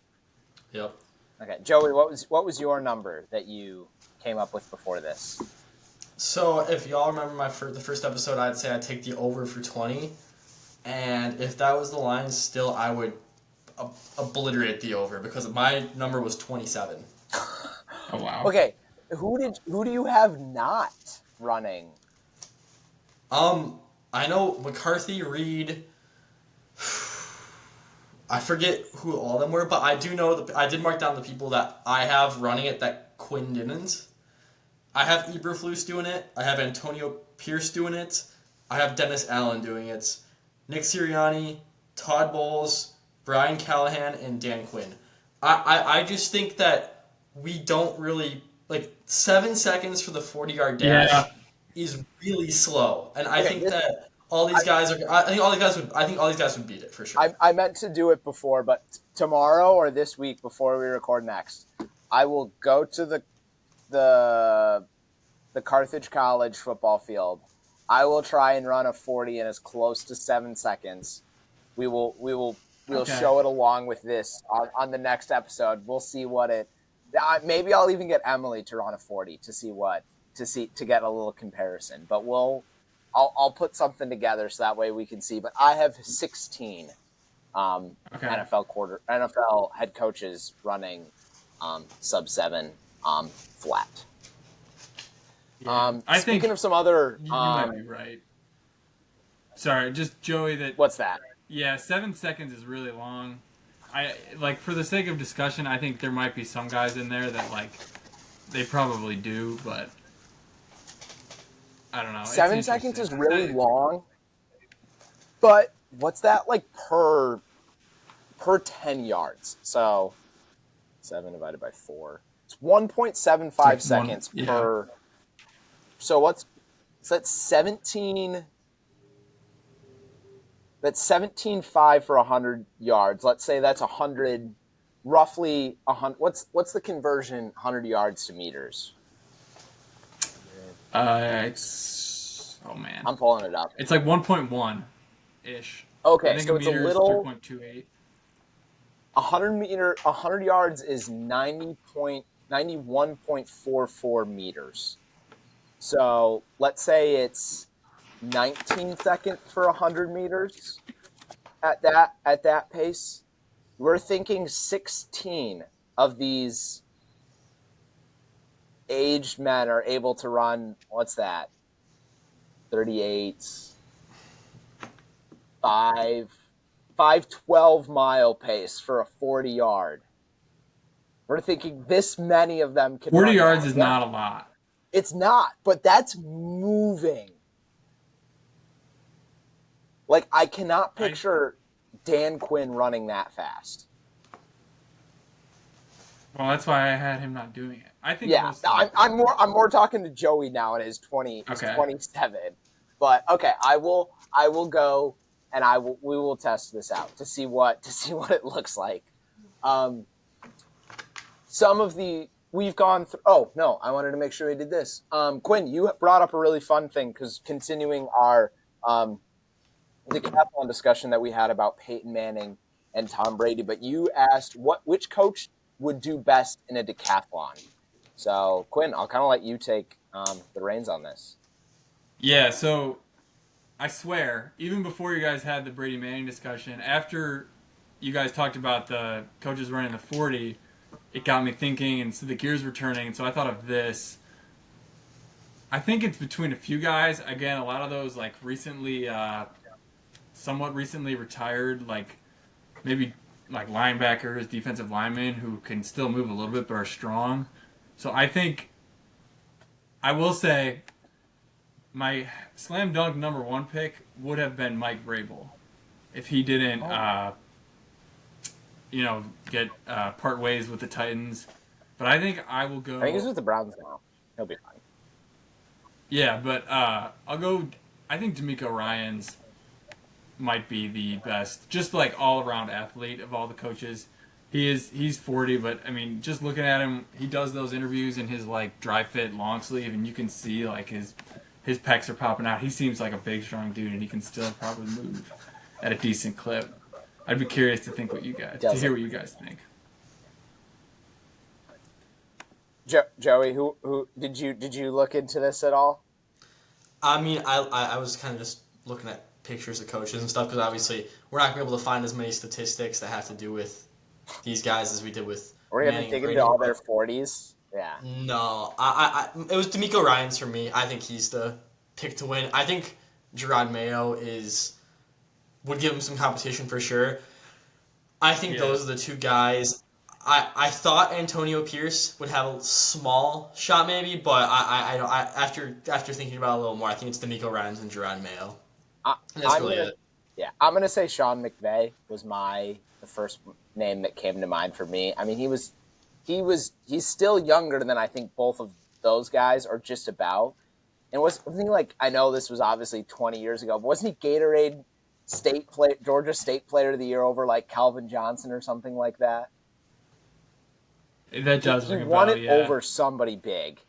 Yep. Okay, Joey, what was your number that you came up with before this? So if y'all remember the first episode, I'd say I'd take the over for 20, and if that was the line, still I would obliterate the over because my number was 27. Oh wow. Okay, who do you have not running? Um, I know McCarthy, Reed. I forget who all of them were, but I do know I did mark down the people that I have running it that Quinn didn't. I have Eberflus doing it. I have Antonio Pierce doing it. I have Dennis Allen doing it. Nick Sirianni, Todd Bowles, Brian Callahan, and Dan Quinn. I just think that we don't really like 7 seconds for the 40-yard Yeah. dash is really slow, and I Okay, think that all these guys are. I think all these guys would beat it for sure. I meant to do it before, but tomorrow or this week before we record next, I will go to the the Carthage College football field. I will try and run a 40 in as close to 7 seconds. We'll Okay. show it along with this on the next episode. We'll see what it. Maybe I'll even get Emily to run a 40 to get a little comparison. But I'll put something together so that way we can see. But I have 16 Okay. NFL head coaches running sub 7 flat. Yeah. I think Speaking of some other, you might be right. Sorry, just Joey. what's that? Yeah, 7 seconds is really long. I like for the sake of discussion, I think there might be some guys in there that like they probably do, but I don't know. It's 7 seconds is interesting. really long, but what's that like per 10 yards? So 7 divided by 4. It's 1.75 It's like one. seconds Yeah. per. So that's 17. That's 17.5 for 100 yards. Let's say that's 100, roughly 100. What's the conversion 100 yards to meters? It's oh man, I'm pulling it up. it's like 1.1 ish. I Okay, think a so it's a meter is little 3.28. 100 yards is 91.44 meters. So let's say it's 19 seconds for 100 meters at that pace. We're thinking 16 of these aged men are able to run, what's that? 38, 512 mile pace for a 40-yard. We're thinking this many of them can 40 run yards that. is not a lot. It's not, but that's moving. Like, I cannot picture Dan Quinn running that fast. Well, that's why I had him not doing it. I think Yeah, most of them I'm more talking to Joey now at his 27. But okay, I will go and we will test this out to see what it looks like. Some of the we've gone through. Oh no, I wanted to make sure we did this. Quinn, you brought up a really fun thing because continuing our decathlon discussion that we had about Peyton Manning and Tom Brady, but you asked which coach would do best in a decathlon. So Quinn, I'll kind of let you take the reins on this. Yeah, so I swear, even before you guys had the Brady Manning discussion, after you guys talked about the coaches running the 40, it got me thinking, and so the gears were turning, and so I thought of this. I think it's between a few guys. Again, a lot of those like recently, somewhat recently retired, like maybe like linebackers, defensive linemen who can still move a little bit but are strong. So I think I will say my slam dunk number one pick would have been Mike Vrabel if he didn't, get part ways with the Titans. But I think I will I think he's go. with the Browns now. He'll be fine. Yeah, but I'll go. I think D'Amico Ryans might be the best, just like all around athlete of all the coaches. He's 40, but I mean, just looking at him, he does those interviews in his like dry fit long sleeve, and you can see like his pecs are popping out. He seems like a big, strong dude, and he can still probably move at a decent clip. I'd be curious to Does hear it? what you guys think. Joey, who did you look into this at all? I mean, I was kind of just looking at pictures of coaches and stuff because obviously we're not going to be able to find as many statistics that have to do with these guys as we did with We're gonna Manning and dig into Brady. all their But 40s. Yeah. no, it was D'Amico Ryans for me. I think he's the pick to win. I think Gerard Mayo would give him some competition for sure. I think Yeah, those are the two guys. I thought Antonio Pierce would have a small shot maybe, but after thinking about it a little more, I think it's D'Amico Ryans and Gerard Mayo. I, And that's I'm really gonna it. yeah, I'm gonna say Sean McVay was the first name that came to mind for me. I mean, he's still younger than I think both of those guys are just about. And wasn't he like, I know this was obviously 20 years ago, but wasn't he Gatorade Georgia State Player of the Year over like Calvin Johnson or something like that? that He does he ring a won bell. it Yeah, over somebody big.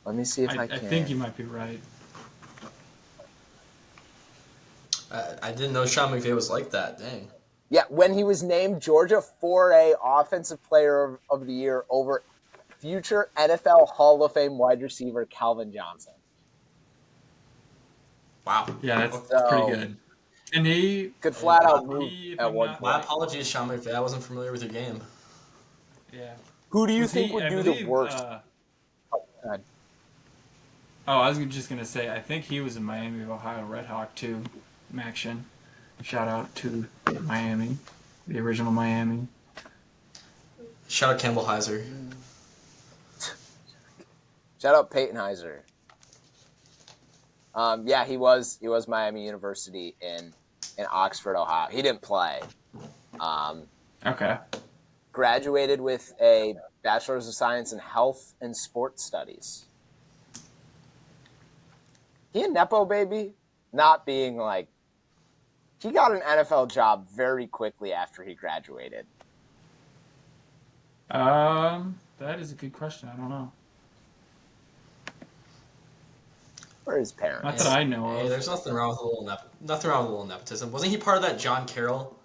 Let me see if I I think you can. might be right. I didn't know Sean McVay was like that. Dang. Yeah, when he was named Georgia 4A Offensive Player of the Year over future NFL Hall of Fame wide receiver Calvin Johnson. Wow. Yeah, that's Okay. pretty So good. And he could I didn't flat know out that. move he if at I'm one not My point. apologies, Sean McVay. I wasn't familiar with your game. yeah Who do you was think he would I do the believe worst? God. Oh, I was just gonna say, I think he was a Miami of Ohio Redhawk too. Maction. Shout out to Miami, the original Miami. Shout out Campbell Heiser. Shout out Peyton Heiser. Yeah, he was Miami University in Oxford, Ohio. He didn't play. Um, Okay. Graduated with a Bachelor's of Science in Health and Sports Studies. He a Nepo baby, not being like he got an NFL job very quickly after he graduated. That is a good question. I don't know. Or his Not that parents. I know Hey, of. there's nothing wrong with nothing wrong with a little nepotism. Wasn't he part of that John Carroll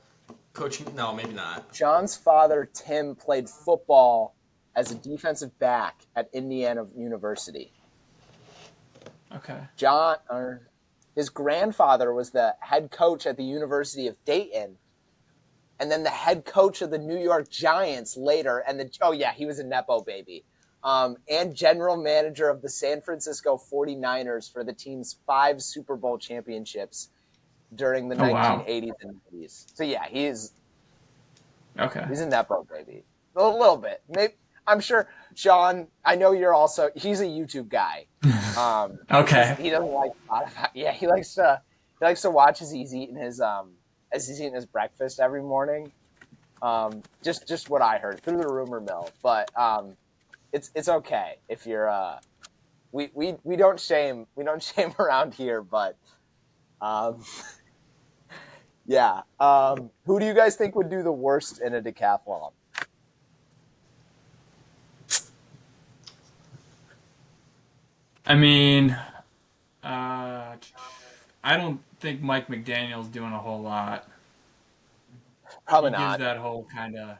coaching? No, maybe not. John's father, Tim, played football as a defensive back at Indiana University. Okay. His grandfather was the head coach at the University of Dayton, and then the head coach of the New York Giants later. He was a Nepo baby. And general manager of the San Francisco 49ers for the team's 5 Super Bowl championships during the Oh wow. 1980s and 90s. So yeah, he's Okay. a Nepo baby. A little bit. Maybe I'm sure Sean, I know he's a YouTube guy. Okay. He doesn't like Spotify. Yeah, he likes to watch as he's eating his breakfast every morning. Just what I heard through the rumor mill. But it's okay if you're we don't shame around here, but um yeah. Who do you guys think would do the worst in a decathlon? I mean, uh, I don't think Mike McDaniel's doing a whole lot. Probably He gives not. that whole kind of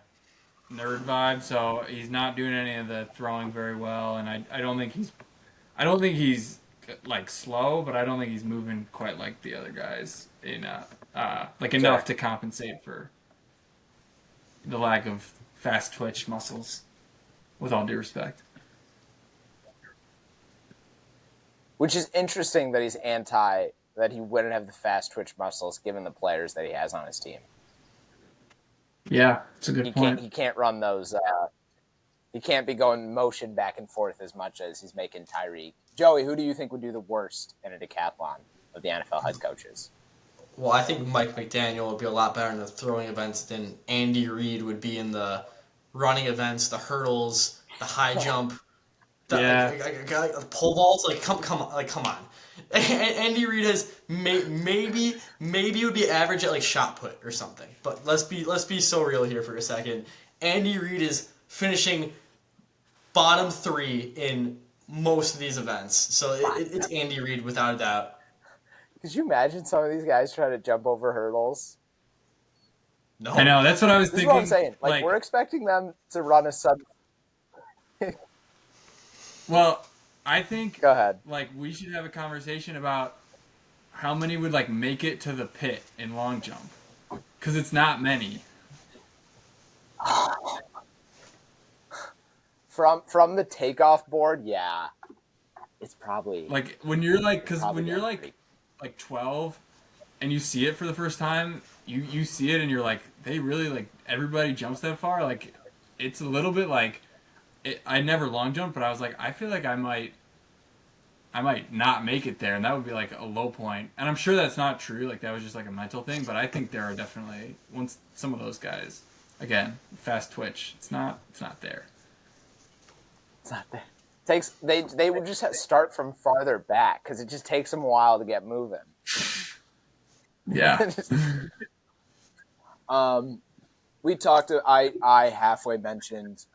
nerd vibe, so he's not doing any of the throwing very well, and I don't think he's like slow, but I don't think he's moving quite like the other guys in like enough Sure. to compensate for the lack of fast twitch muscles. With all due respect. Which is interesting that he wouldn't have the fast twitch muscles given the players that he has on his team. Yeah, it's a good point. He can't run those. He can't be going motion back and forth as much as he's making Tyreek. Joey, who do you think would do the worst in a decathlon of the NFL head coaches? Well, I think Mike McDaniel would be a lot better in the throwing events than Andy Reid would be in the running events, the hurdles, the high jump, the Yeah, like pole vaults. Like come on. Andy Reid has maybe would be average at like shot put or something. But let's be so real here for a second. Andy Reid is finishing bottom 3 in most of these events, so it's Andy Reid without a doubt. Could you imagine some of these guys trying to jump over hurdles? I No. know. That's what I was This is what I'm thinking. saying. Like, we're expecting them to run a sub. Well, I think Go ahead. like we should have a conversation about how many would like make it to the pit in long jump, because it's not many. From the takeoff board, yeah, it's probably Like when you're like, because probably when you're getting pretty. like 12 and you see it for the first time, you see it and you're like, they really like everybody jumps that far. Like it's a little bit like I never long jumped, but I was like, I feel like I might not make it there, and that would be like a low point. And I'm sure that's not true. Like that was just like a mental thing. But I think there are definitely once some of those guys, again, fast twitch. It's not there. It's not there. They would just start from farther back because it just takes them a while to get moving. Yeah. We talked to I halfway mentioned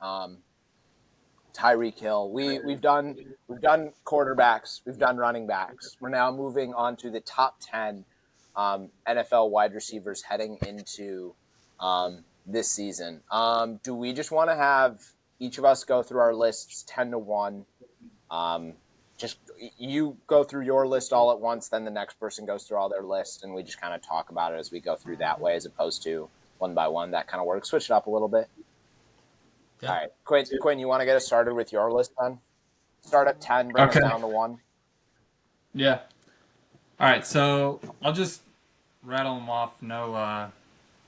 Tyreek Hill. We've done quarterbacks, we've done running backs. We're now moving on to the top 10 NFL wide receivers heading into this season. Do we just want to have each of us go through our lists 10 to 1? Just you go through your list all at once, then the next person goes through all their list, and we just kind of talk about it as we go through that way, as opposed to one by one. That kind of works. Switch it up a little bit. Yeah. All right, Quinn, you want to get us started with your list then? Start at 10, bring us Okay. down to 1. Yeah. All right. So I'll just rattle them off. No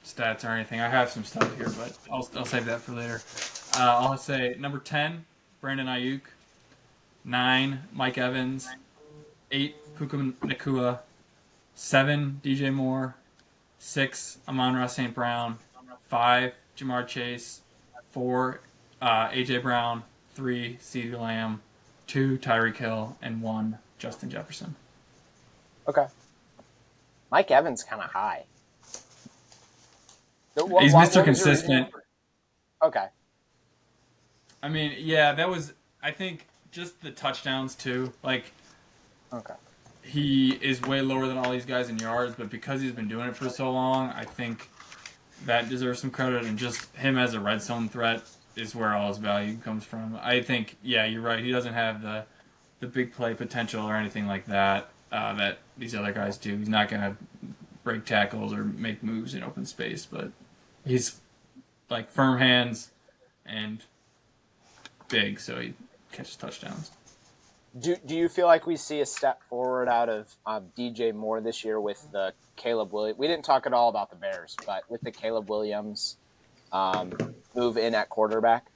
stats or anything. I have some stuff here, but I'll save that for later. I'll say number 10, Brandon Ayuk. 9, Mike Evans. 8, Puka Nakua. 7, DJ Moore. 6, Amon-Ra St. Brown. 5, Jamar Chase. 4, AJ Brown. 3, CeeDee Lamb. 2, Tyreek Hill. And 1, Justin Jefferson. Okay. Mike Evans kind of high. He's Mr. Consistent. Okay. I mean, yeah, that was, I think, just the touchdowns, too. Like, Okay. he is way lower than all these guys in yards, but because he's been doing it for so long, I think that deserves some credit. And just him as a red zone threat is where all his value comes from. I think, yeah, you're right. He doesn't have the big play potential or anything like that that these other guys do. He's not going to break tackles or make moves in open space, but he's like firm hands and big, so he catches touchdowns. Do you feel like we see a step forward out of DJ Moore this year with the Caleb Williams? We didn't talk at all about the Bears, but with the Caleb Williams move in at quarterback?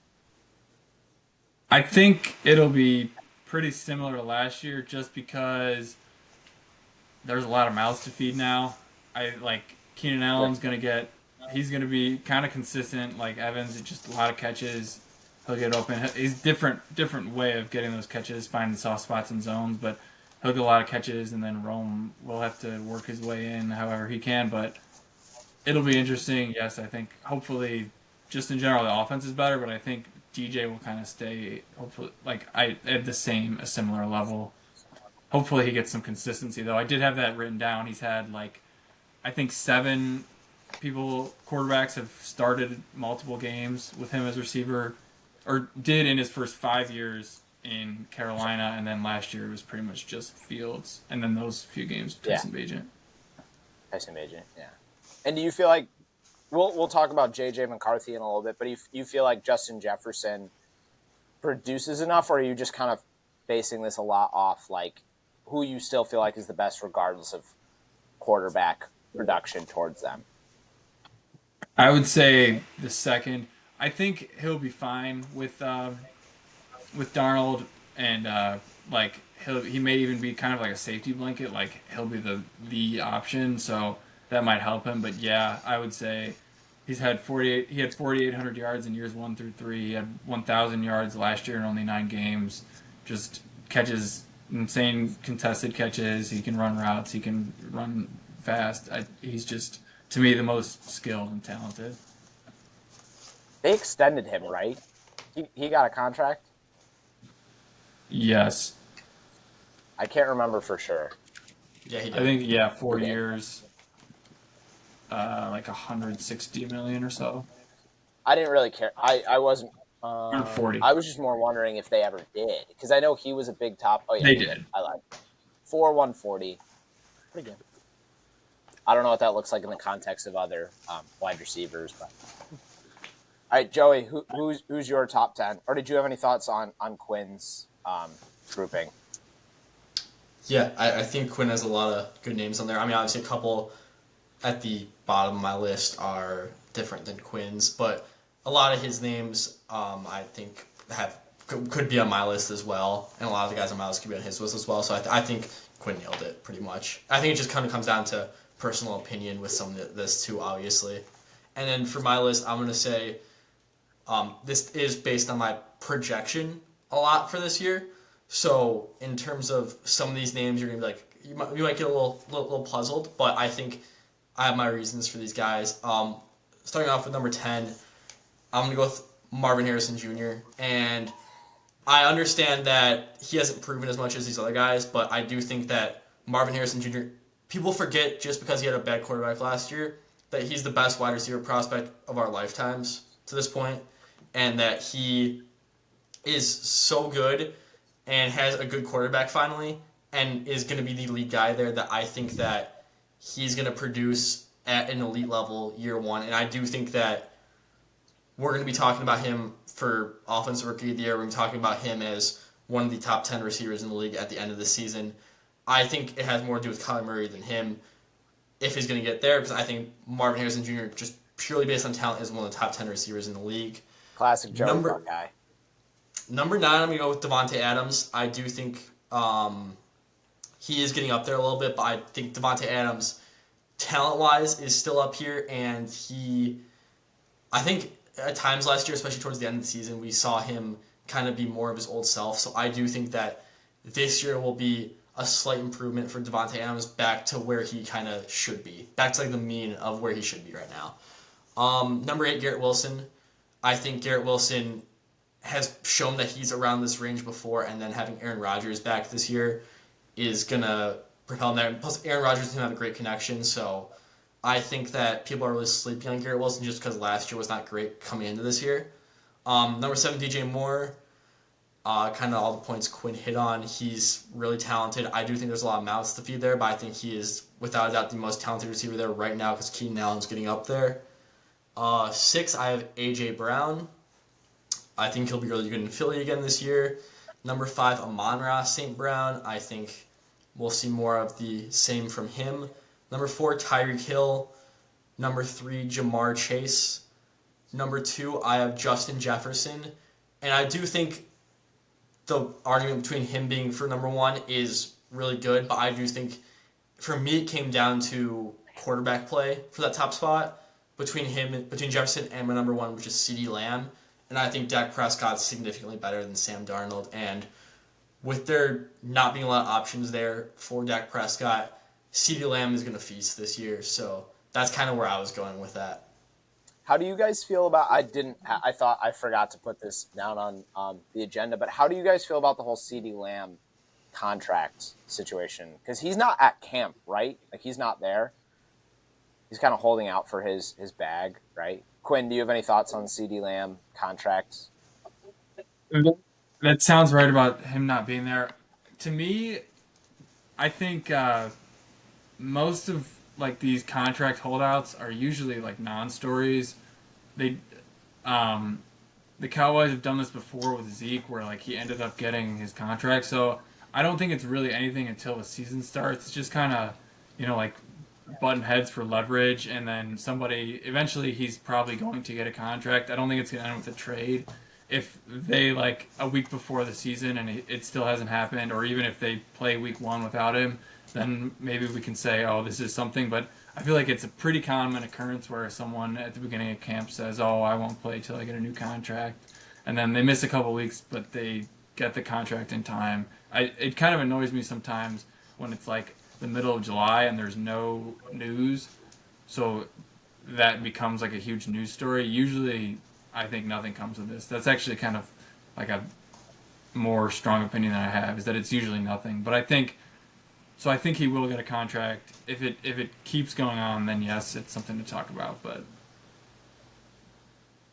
I think it'll be pretty similar to last year just because there's a lot of mouths to feed now. I like Keenan Allen's he's gonna be kind of consistent like Evans, just a lot of catches. He'll get open. He's different way of getting those catches, finding soft spots and zones, but he'll get a lot of catches, and then Rome will have to work his way in however he can, but it'll be interesting. Yes, I think hopefully just in general the offense is better, but I think DJ will kind of stay hopefully like I at a similar level. Hopefully he gets some consistency though. I did have that written down. He's had like I think 7 quarterbacks have started multiple games with him as receiver, or did in his first 5 years in Carolina, and then last year it was pretty much just Fields, and then those few games Tyson Bagent. Tyson Bagent, yeah. And do you feel like we'll talk about JJ McCarthy in a little bit, but you feel like Justin Jefferson produces enough, or are you just kind of basing this a lot off like who you still feel like is the best regardless of quarterback production towards them? I would say the second. I think he'll be fine with Darnold, and like he may even be kind of like a safety blanket. Like he'll be the option, so that might help him. But yeah, I would say he's had 48. He had 4,800 yards in years 1 through 3. He had 1,000 yards last year in only 9 games. Just catches insane contested catches. He can run routes. He can run fast. He's just to me the most skilled and talented. They extended him, right? He got a contract. Yes, I can't remember for sure. Yeah, he I did. think yeah, He 4 did. years, like 160 million or so. I didn't really care. I wasn't. 140. I was just more wondering if they ever did because I know he was a big top. Oh yeah, They they did. did. I lied. 4,140. Pretty good. I don't know what that looks like in the context of other wide receivers, but all right, Joey, who's your top 10? Or did you have any thoughts on Quinn's grouping? Yeah, I think Quinn has a lot of good names on there. I mean, obviously, a couple at the bottom of my list are different than Quinn's, but a lot of his names, I think, could be on my list as well, and a lot of the guys on my list could be on his list as well. So I think Quinn nailed it pretty much. I think it just kind of comes down to personal opinion with some of this too, obviously. And then for my list, I'm gonna say this is based on my projection a lot for this year. So in terms of some of these names, you're gonna be like, you might get a little puzzled, but I think I have my reasons for these guys. Starting off with number 10, I'm gonna go with Marvin Harrison Jr. And I understand that he hasn't proven as much as these other guys, but I do think that Marvin Harrison Jr. People forget just because he had a bad quarterback last year that he's the best wide receiver prospect of our lifetimes to this point, and that he is so good and has a good quarterback finally, and is going to be the lead guy there. That I think that he's going to produce at an elite level year one, and I do think that we're going to be talking about him for Offensive Rookie of the Year. We're going to be talking about him as one of the top 10 receivers in the league at the end of the season. I think it has more to do with Kyler Murray than him if he's going to get there, because I think Marvin Harrison Jr., just purely based on talent, is one of the top 10 receivers in the league. Classic Joey Number Buckeye. number 9, I'm going to go with Devontae Adams. I do think he is getting up there a little bit, but I think Devontae Adams, talent-wise, is still up here, and I think at times last year, especially towards the end of the season, we saw him kind of be more of his old self. So I do think that this year will be a slight improvement for Devontae Adams back to where he kind of should be, back to like the mean of where he should be right now. Number 8, Garrett Wilson. I think Garrett Wilson has shown that he's around this range before, and then having Aaron Rodgers back this year is gonna propel him there. Plus, Aaron Rodgers and him have a great connection, so I think that people are really sleeping on Garrett Wilson just because last year was not great coming into this year. Number 7, DJ Moore. Kind of all the points Quinn hit on. He's really talented. I do think there's a lot of mouths to feed there, but I think he is, without a doubt, the most talented receiver there right now because Keenan Allen's getting up there. 6, I have A.J. Brown. I think he'll be really good in Philly again this year. Number 5, Amon-Ra St. Brown. I think we'll see more of the same from him. Number 4, Tyreek Hill. Number 3, Jamar Chase. Number 2, I have Justin Jefferson. And I do think the argument between him being for number 1 is really good, but I do think for me it came down to quarterback play for that top spot between Jefferson and my number 1, which is CeeDee Lamb. And I think Dak Prescott's significantly better than Sam Darnold. And with there not being a lot of options there for Dak Prescott, CeeDee Lamb is going to feast this year. So that's kind of where I was going with that. How do you guys feel about? I thought I forgot to put this down on the agenda, but how do you guys feel about the whole CeeDee Lamb contract situation? Because he's not at camp, right? Like he's not there. He's kind of holding out for his bag, right? Quinn, do you have any thoughts on CeeDee Lamb contracts? That sounds right about him not being there. To me, I think most of like these contract holdouts are usually like non-stories. They, um, the Cowboys have done this before with Zeke, where like he ended up getting his contract. So I don't think it's really anything until the season starts. It's just kind of, like button heads for leverage, and then somebody eventually he's probably going to get a contract. I don't think it's going to end with a trade. If they like a week before the season and it still hasn't happened, or even if they play week one without him, then maybe we can say, oh, this is something. But I feel like it's a pretty common occurrence where someone at the beginning of camp says, oh, I won't play till I get a new contract, and then they miss a couple weeks, but they get the contract in time. It kind of annoys me sometimes when it's like the middle of July and there's no news, so that becomes like a huge news story. Usually, I think nothing comes of this. That's actually kind of like a more strong opinion that I have, is that it's usually nothing. But I think so. I think he will get a contract. If it keeps going on, then yes, it's something to talk about. But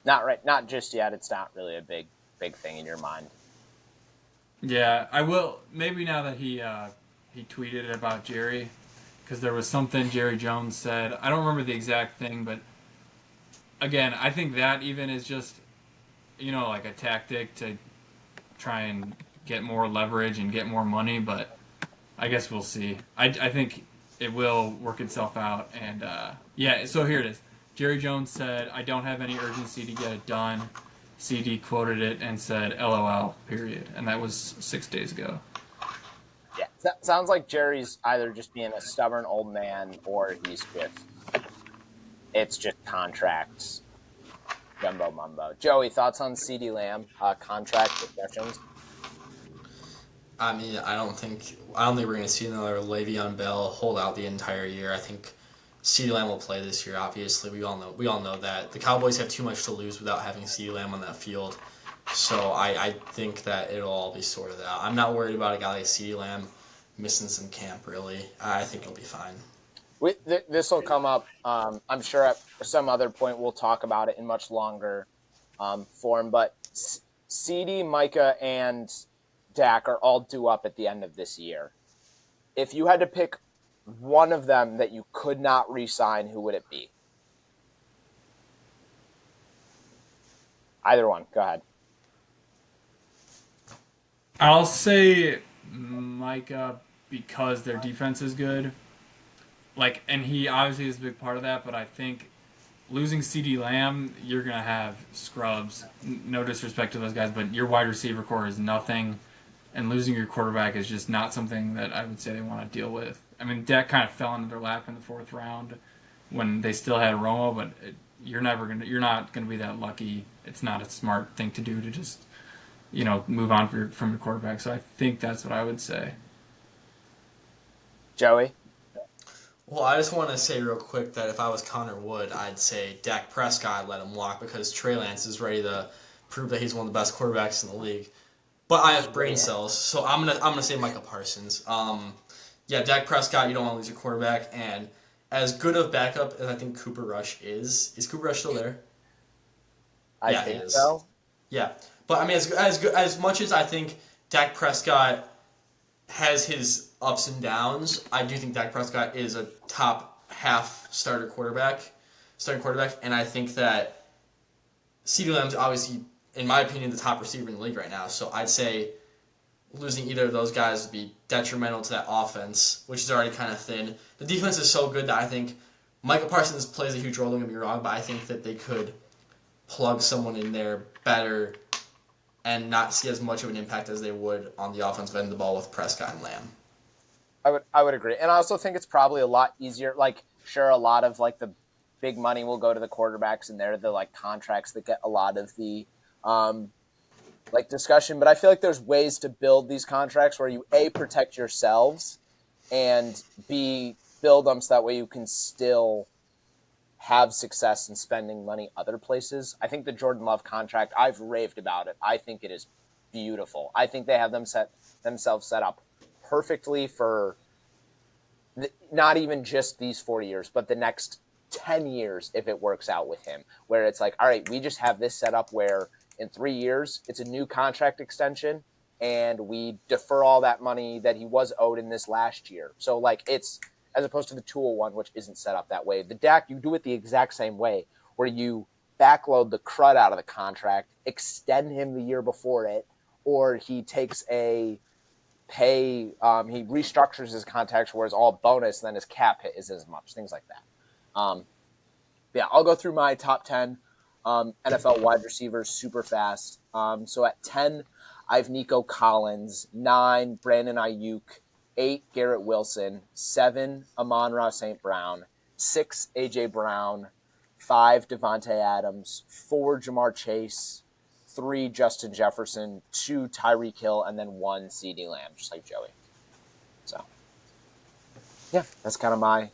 Not just yet. It's not really a big thing in your mind. yeah, I will maybe now that he tweeted about Jerry, because there was something Jerry Jones said. I don't remember the exact thing, but again, I think that even is just like a tactic to try and get more leverage and get more money. But I guess we'll see. I think it will work itself out. And yeah, so here it is. Jerry Jones said, "I don't have any urgency to get it done." CD quoted it and said, "LOL." Period. And that was 6 days ago. Yeah, that sounds like Jerry's either just being a stubborn old man or it's just contracts jumbo mumbo. Joey, thoughts on CD Lamb contract discussions? I mean, I don't think we're going to see another Le'Veon Bell hold out the entire year. I think CeeDee Lamb will play this year. Obviously, we all know that the Cowboys have too much to lose without having CeeDee Lamb on that field. So I think that it'll all be sorted out. I'm not worried about a guy like CeeDee Lamb missing some camp. Really, I think he'll be fine. This will come up. I'm sure at some other point we'll talk about it in much longer form. But CD, Micah, and Dak are all due up at the end of this year. If you had to pick one of them that you could not re-sign, who would it be? Either one. Go ahead. I'll say Micah because their defense is good. Like, and he obviously is a big part of that, but I think losing CD Lamb, you're gonna have scrubs. No disrespect to those guys, but your wide receiver core is nothing, and losing your quarterback is just not something that I would say they want to deal with. I mean, Dak kind of fell into their lap in the fourth round when they still had Romo, but you're not gonna be that lucky. It's not a smart thing to do to just move on from your quarterback. So I think that's what I would say. Joey? Well, I just want to say real quick that if I was Connor Wood, I'd say Dak Prescott let him walk because Trey Lance is ready to prove that he's one of the best quarterbacks in the league. But I have brain cells, so I'm gonna say Micah Parsons. Yeah, Dak Prescott, you don't want to lose your quarterback, and as good of backup as I think Cooper Rush is Cooper Rush still there? I Yeah, he think is. so. Yeah, but I mean, as much as I think Dak Prescott has his ups and downs, I do think Dak Prescott is a top half starting quarterback, and I think that CeeDee Lamb's obviously, in my opinion, the top receiver in the league right now. So I'd say losing either of those guys would be detrimental to that offense, which is already kind of thin. The defense is so good that I think Micah Parsons plays a huge role, don't get me wrong, but I think that they could plug someone in there better and not see as much of an impact as they would on the offensive end of the ball with Prescott and Lamb. I would agree. And I also think it's probably a lot easier. Like, sure, a lot of like the big money will go to the quarterbacks and they're the like contracts that get a lot of the like discussion. But I feel like there's ways to build these contracts where you A, protect yourselves, and B, build them so that way you can still have success in spending money other places. I think the Jordan Love contract, I've raved about it. I think it is beautiful. I think they have themselves set up perfectly for not even just these 4 years, but the next 10 years if it works out with him, where it's like, all right, we just have this set up where in 3 years it's a new contract extension and we defer all that money that he was owed in this last year. So like it's, as opposed to the 201, which isn't set up that way. The Dak, you do it the exact same way, where you backload the crud out of the contract, extend him the year before it, or he takes a pay. He restructures his contract where it's all bonus, and then his cap hit is as much. Things like that. Yeah, I'll go through my top 10 NFL wide receivers super fast. So at 10, I have Nico Collins. 9, Brandon Ayuk. 8, Garrett Wilson. 7, Amon-Ra St. Brown. 6, A.J. Brown. 5, Devontae Adams. 4, Jamar Chase. 3, Justin Jefferson. 2, Tyreek Hill. And then 1, CeeDee Lamb, just like Joey. So, yeah, that's kind of my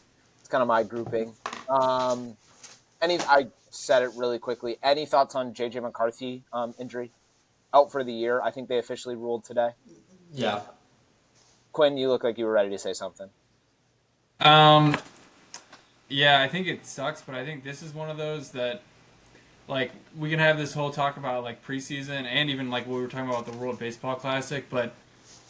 grouping. I said it really quickly. Any thoughts on J.J. McCarthy injury? Out for the year. I think they officially ruled today. Yeah. Quinn, you look like you were ready to say something. Yeah, I think it sucks, but I think this is one of those that, like, we can have this whole talk about, like, preseason and even, like, what we were talking about with the World Baseball Classic, but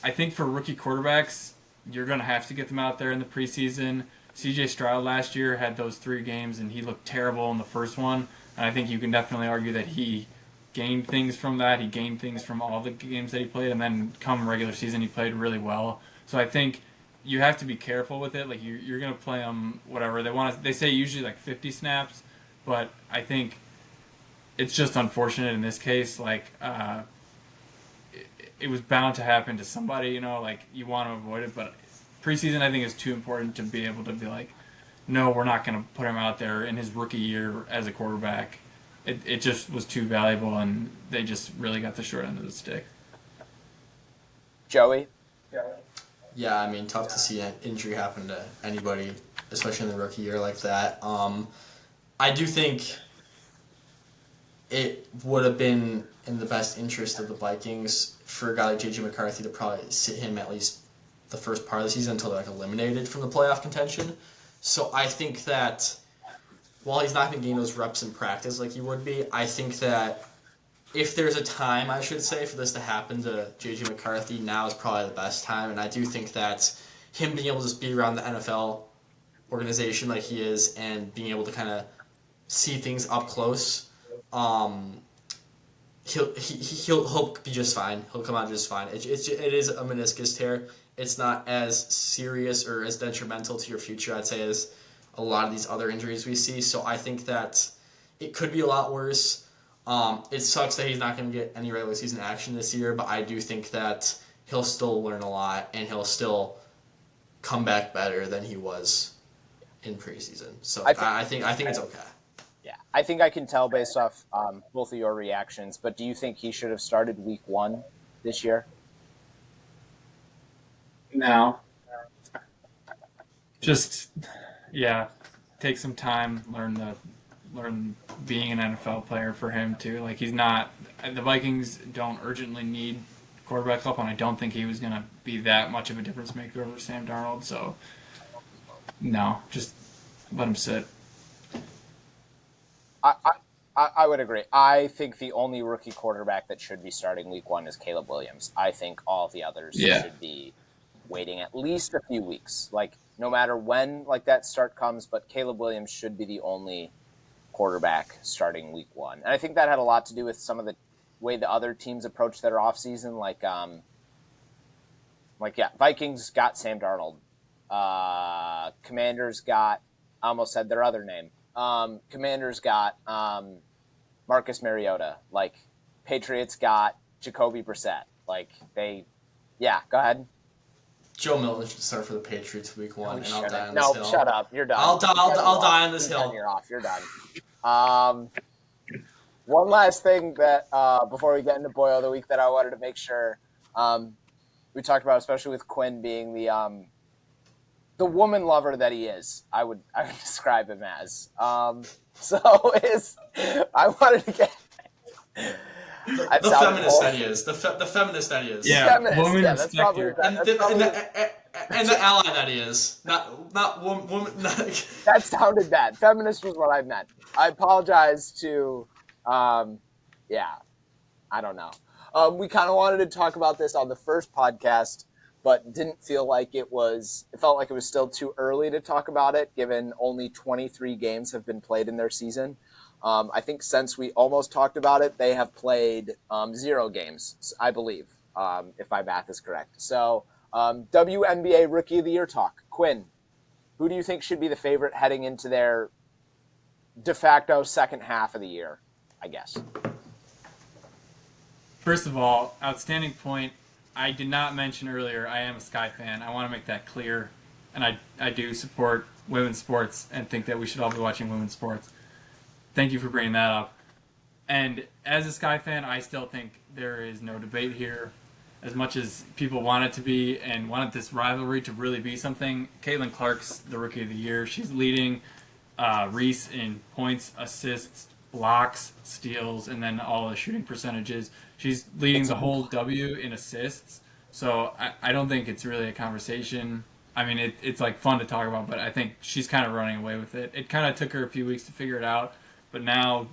I think for rookie quarterbacks, you're going to have to get them out there in the preseason. C.J. Stroud last year had those 3 games, and he looked terrible in the first one, and I think you can definitely argue that he gained things from that. He gained things from all the games that he played, and then come regular season, he played really well. So I think you have to be careful with it. Like you're going to play them whatever they want. They say usually like 50 snaps, but I think it's just unfortunate in this case. Like it was bound to happen to somebody. You know, like you want to avoid it, but preseason I think is too important to be able to be like, no, we're not going to put him out there in his rookie year as a quarterback. It just was too valuable, and they just really got the short end of the stick. Joey? Yeah, I mean, tough to see an injury happen to anybody, especially in the rookie year like that. I do think it would have been in the best interest of the Vikings for a guy like J.J. McCarthy to probably sit him at least the first part of the season until they're like eliminated from the playoff contention. So I think that while he's not going to gain those reps in practice like he would be, I think that if there's a time, I should say, for this to happen to J.J. McCarthy, now is probably the best time. And I do think that him being able to just be around the NFL organization like he is and being able to kind of see things up close, he'll be just fine. He'll come out just fine. It is a meniscus tear. It's not as serious or as detrimental to your future, I'd say, as a lot of these other injuries we see. So I think that it could be a lot worse. It sucks that he's not going to get any regular season action this year, but I do think that he'll still learn a lot and he'll still come back better than he was in preseason. So I think it's okay. Yeah, I think I can tell based off both of your reactions, but do you think he should have started week 1 this year? No. Just, yeah, take some time, learn being an NFL player for him too. Like he's not, the Vikings don't urgently need quarterback help, and I don't think he was going to be that much of a difference maker over Sam Darnold. So, no, just let him sit. I would agree. I think the only rookie quarterback that should be starting week 1 is Caleb Williams. I think all the others should be waiting at least a few weeks. Like no matter when like that start comes, but Caleb Williams should be the only quarterback starting week 1. And I think that had a lot to do with some of the way the other teams approach their offseason. Vikings got Sam Darnold. Commanders got, I almost said their other name. Commanders got Marcus Mariota. Like Patriots got Jacoby Brissett. Like go ahead. Joe Milton should start for the Patriots week 1, and I'll die on this hill. No, shut up. You're done. I'll die on this hill. You're off. You're done. One last thing that before we get into Boyo of the week that I wanted to make sure we talked about, especially with Quinn being the woman lover that he is, I would describe him as. I wanted to get the feminist that he is. The feminist that he is. Yeah, woman respect her. And the ally that he is. Not woman. That sounded bad. Feminist was what I meant. I apologize to, I don't know. We kind of wanted to talk about this on the first podcast, but didn't feel like it felt like it was still too early to talk about it, given only 23 games have been played in their season. I think since we almost talked about it, they have played 0 games, I believe, if my math is correct. So WNBA Rookie of the Year talk. Quinn, who do you think should be the favorite heading into their de facto second half of the year, I guess? First of all, outstanding point. I did not mention earlier I am a Sky fan. I want to make that clear. And I do support women's sports and think that we should all be watching women's sports. Thank you for bringing that up. And as a Sky fan, I still think there is no debate here. As much as people want it to be and wanted this rivalry to really be something, Caitlin Clark's the Rookie of the Year. She's leading Reese in points, assists, blocks, steals, and then all the shooting percentages. She's leading the whole W in assists. So I don't think it's really a conversation. I mean, it's like fun to talk about, but I think she's kind of running away with it. It kind of took her a few weeks to figure it out, but now,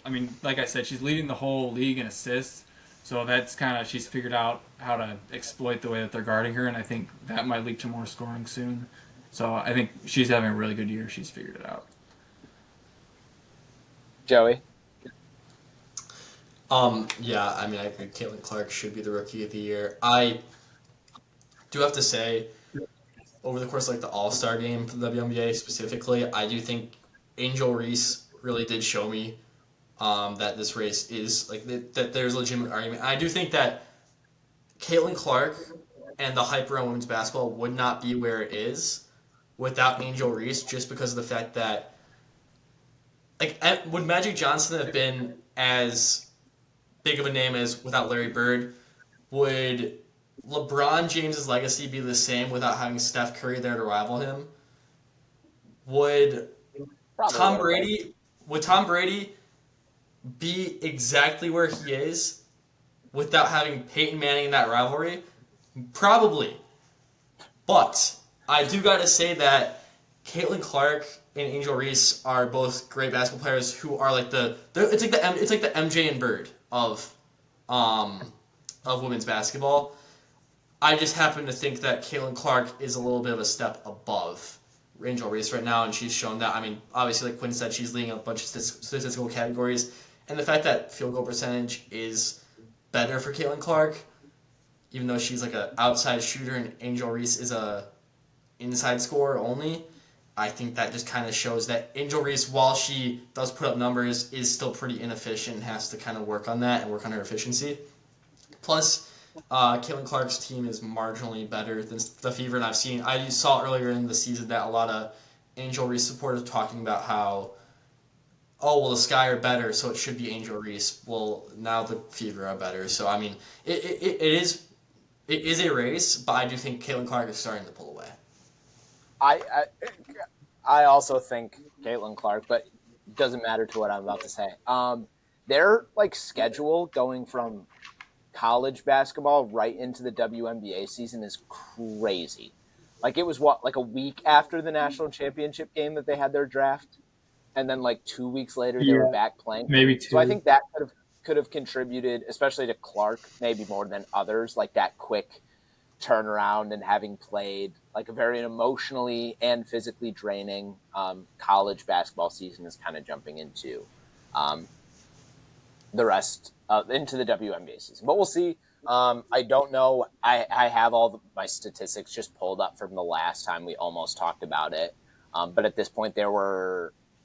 I mean, like I said, she's leading the whole league in assists. So that's kind of, she's figured out how to exploit the way that they're guarding her, and I think that might lead to more scoring soon. So I think she's having a really good year. She's figured it out. Joey? Yeah, I mean, I agree. Caitlin Clark should be the Rookie of the Year. I do have to say, over the course of like the All-Star game for the WNBA specifically, I do think Angel Reese really did show me that this race is like that there's a legitimate argument. And I do think that Caitlin Clark and the hype around women's basketball would not be where it is without Angel Reese, just because of the fact that, like, would Magic Johnson have been as big of a name as without Larry Bird? Would LeBron James's legacy be the same without having Steph Curry there to rival him? Would Tom Brady be exactly where he is without having Peyton Manning in that rivalry? Probably. But I do got to say that Caitlin Clark and Angel Reese are both great basketball players who are like it's like the MJ and Bird of women's basketball. I just happen to think that Caitlin Clark is a little bit of a step above Angel Reese right now, and she's shown that. I mean, obviously, like Quinn said, she's leading a bunch of statistical categories, and the fact that field goal percentage is better for Caitlin Clark, even though she's like an outside shooter and Angel Reese is a inside scorer only, I think that just kind of shows that Angel Reese, while she does put up numbers, is still pretty inefficient and has to kind of work on that and work on her efficiency. Plus, Caitlin Clark's team is marginally better than the Fever, and I saw earlier in the season that a lot of Angel Reese supporters talking about how, oh, well, the Sky are better, so it should be Angel Reese. Well, now the Fever are better. So, I mean, it is a race, but I do think Caitlin Clark is starting to pull away. I also think Caitlin Clark, but it doesn't matter to what I'm about to say. Their like schedule going from college basketball right into the WNBA season is crazy. Like it was like a week after the national championship game that they had their draft, and then like 2 weeks later they were back playing. Maybe 2. So I think that could have contributed, especially to Clark, maybe more than others, like that quick turnaround and having played like a very emotionally and physically draining college basketball season is kind of jumping into the rest into the WNBA season. But we'll see. I don't know. I have all my statistics just pulled up from the last time we almost talked about it. But at this point,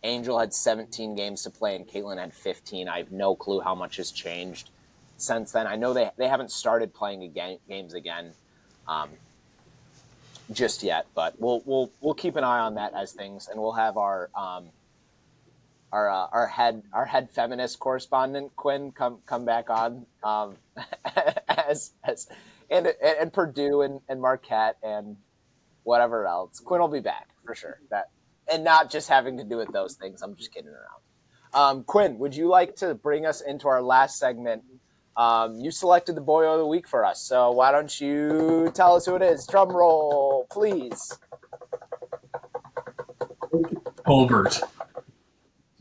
Angel had 17 games to play and Caitlin had 15. I have no clue how much has changed since then. I know they haven't started playing games again just yet, but we'll keep an eye on that as things, and we'll have our head feminist correspondent Quinn come back on and Purdue and Marquette and whatever else. Quinn will be back for sure. That and not just having to do with those things. I'm just kidding around. Quinn, would you like to bring us into our last segment? You selected the boy of the week for us, so why don't you tell us who it is? Drum roll, please. Colbert.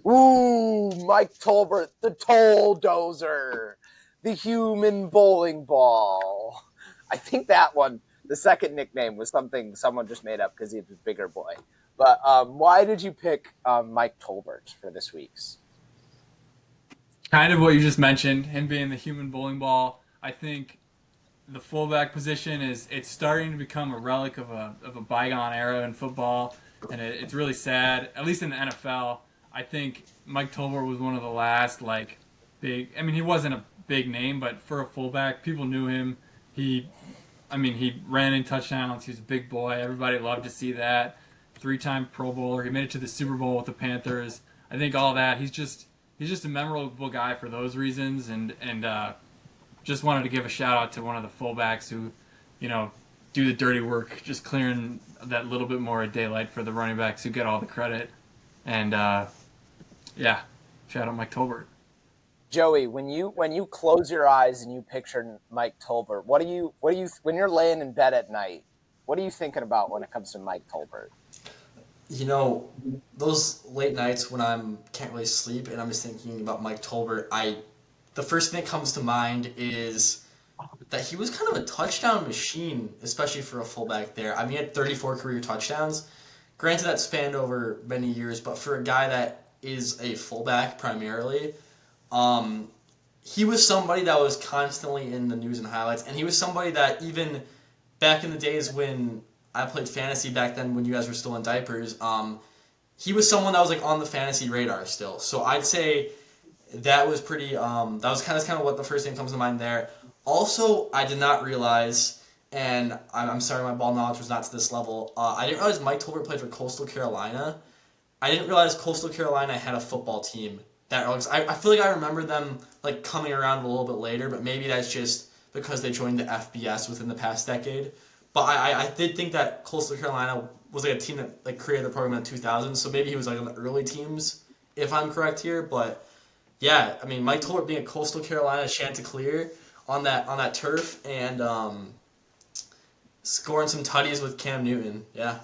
Ooh, Mike Tolbert, the toll dozer, the human bowling ball. I think that one, the second nickname, was something someone just made up because he's a bigger boy. But why did you pick Mike Tolbert for this week's? Kind of what you just mentioned, him being the human bowling ball. I think the fullback position it's starting to become a relic of a bygone era in football, and it's really sad. At least in the NFL, I think Mike Tolbert was one of the last like big. I mean, he wasn't a big name, but for a fullback, people knew him. He ran in touchdowns. He was a big boy. Everybody loved to see that. 3-time Pro Bowler. He made it to the Super Bowl with the Panthers. I think all that. He's just a memorable guy for those reasons, and just wanted to give a shout out to one of the fullbacks who, do the dirty work, just clearing that little bit more of daylight for the running backs who get all the credit. And yeah, shout out Mike Tolbert. Joey, when you close your eyes and you picture Mike Tolbert, what do you when you're laying in bed at night, what are you thinking about when it comes to Mike Tolbert? Those late nights when I can't really sleep and I'm just thinking about Mike Tolbert, the first thing that comes to mind is that he was kind of a touchdown machine, especially for a fullback there. I mean, he had 34 career touchdowns. Granted, that spanned over many years, but for a guy that is a fullback primarily, he was somebody that was constantly in the news and highlights, and he was somebody that even back in the days when I played fantasy back then when you guys were still in diapers, he was someone that was like on the fantasy radar still. So I'd say that was pretty, that was kind of what the first thing comes to mind there. Also, I did not realize, and I'm sorry my ball knowledge was not to this level, I didn't realize Mike Tolbert played for Coastal Carolina. I didn't realize Coastal Carolina had a football team. I feel like I remember them like coming around a little bit later, but maybe that's just because they joined the FBS within the past decade. But I did think that Coastal Carolina was like a team that like created the program in the 2000s, so maybe he was like on the early teams, if I'm correct here. But yeah, I mean Mike Tolbert being a Coastal Carolina Chanticleer on that turf and scoring some tutties with Cam Newton, yeah.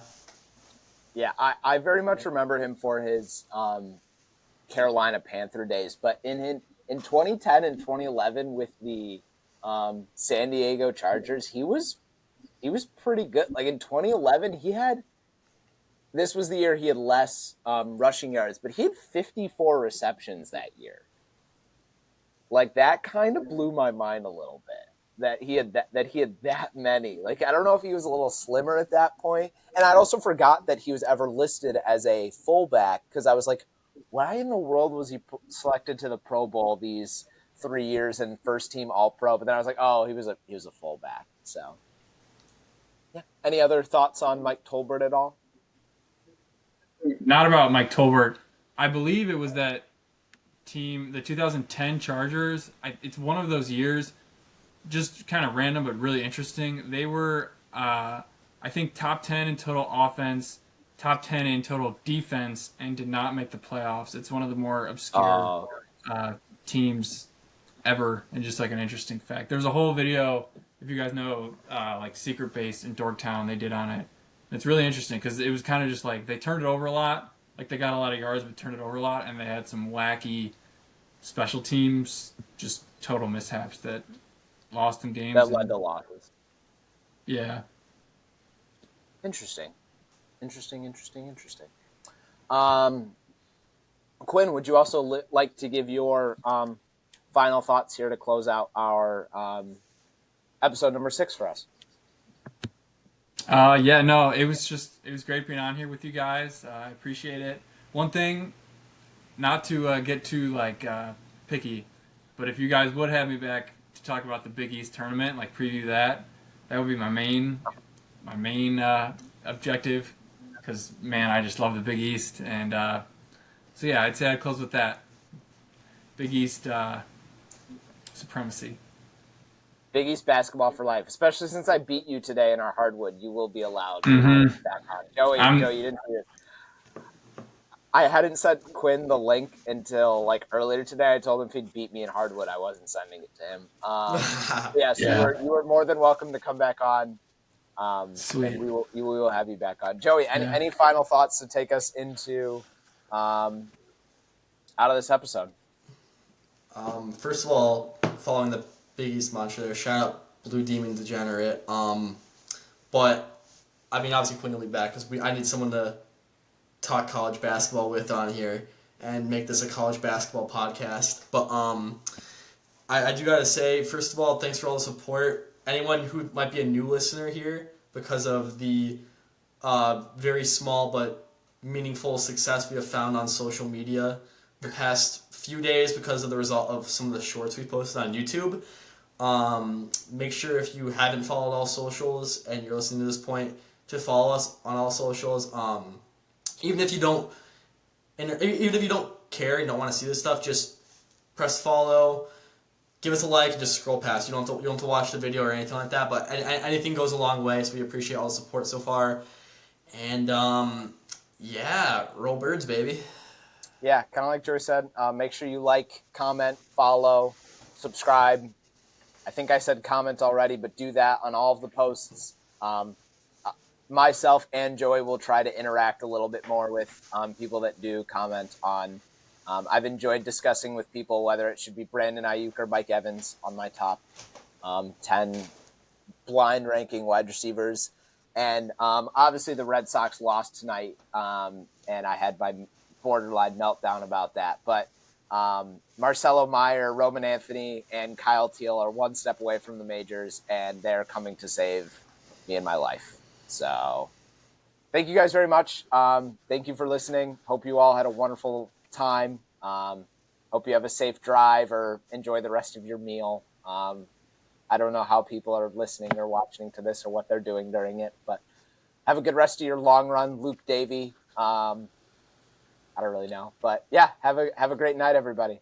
Yeah, I very much remember him for his Carolina Panther days, but in 2010 and 2011 with the San Diego Chargers, he was pretty good. Like in 2011, this was the year he had less rushing yards, but he had 54 receptions that year. Like that kind of blew my mind a little bit that he had that many. Like I don't know if he was a little slimmer at that point, and I also forgot that he was ever listed as a fullback because I was like, why in the world was he selected to the Pro Bowl these 3 years and first team All Pro? But then I was like, oh, he was a fullback. So yeah. Any other thoughts on Mike Tolbert at all? Not about Mike Tolbert. I believe it was that team, the 2010 Chargers. It's one of those years, just kind of random but really interesting. They were, I think, top 10 in total offense, top 10 in total defense, and did not make the playoffs. It's one of the more obscure teams ever, and just like an interesting fact. There's a whole video, if you guys know, like Secret Base in Dorktown, they did on it. It's really interesting because it was kind of just like they turned it over a lot. Like they got a lot of yards, but turned it over a lot, and they had some wacky special teams, just total mishaps that lost in games. That led to losses. Yeah. Interesting. Quinn, would you also like to give your final thoughts here to close out our episode number 6 for us? Yeah, no, it was great being on here with you guys. I appreciate it. One thing, not to get too picky, but if you guys would have me back to talk about the Big East tournament, like preview that would be my main objective. Because man, I just love the Big East, and so yeah, I'd say I'd close with that. Big East supremacy. Big East basketball for life, especially since I beat you today in our hardwood. You will be allowed Mm-hmm. back on. Joey, you didn't see it. I hadn't sent Quinn the link until like earlier today. I told him if he'd beat me in hardwood, I wasn't sending it to him. You were more than welcome to come back on. Sweet. And we will have you back on. Joey, any final thoughts to take us into out of this episode? First of all, following the Big East mantra there, shout out Blue Demon Degenerate. But I mean, obviously Quinn will be back because I need someone to talk college basketball with on here and make this a college basketball podcast. But I do gotta say, first of all, thanks for all the support. anyone who might be a new listener here because of the very small but meaningful success we have found on social media the past few days because of the result of some of the shorts we posted on YouTube. Make sure if you haven't followed all socials and you're listening to this point to follow us on all socials. Even if you don't, even if you don't care and don't want to see this stuff, just press follow, give us a like, and just scroll past. You don't have to watch the video or anything like that. But anything goes a long way, so we appreciate all the support so far. And yeah, roll birds, baby. Yeah, kind of like Drew said. Make sure you like, comment, follow, subscribe. I think I said comment already, but do that on all of the posts. Myself and Joey will try to interact a little bit more with people that do comment on. I've enjoyed discussing with people whether it should be Brandon Ayuk or Mike Evans on my top 10 blind ranking wide receivers. And obviously the Red Sox lost tonight, and I had my borderline meltdown about that. But Marcelo Meyer, Roman Anthony, and Kyle Teal are one step away from the majors, and they're coming to save me and my life. So thank you guys very much. Thank you for listening. Hope you all had a wonderful time. Hope you have a safe drive or enjoy the rest of your meal. I don't know how people are listening or watching to this or what they're doing during it, but have a good rest of your long run, Luke Davey. I don't really know, but yeah, have a great night, everybody.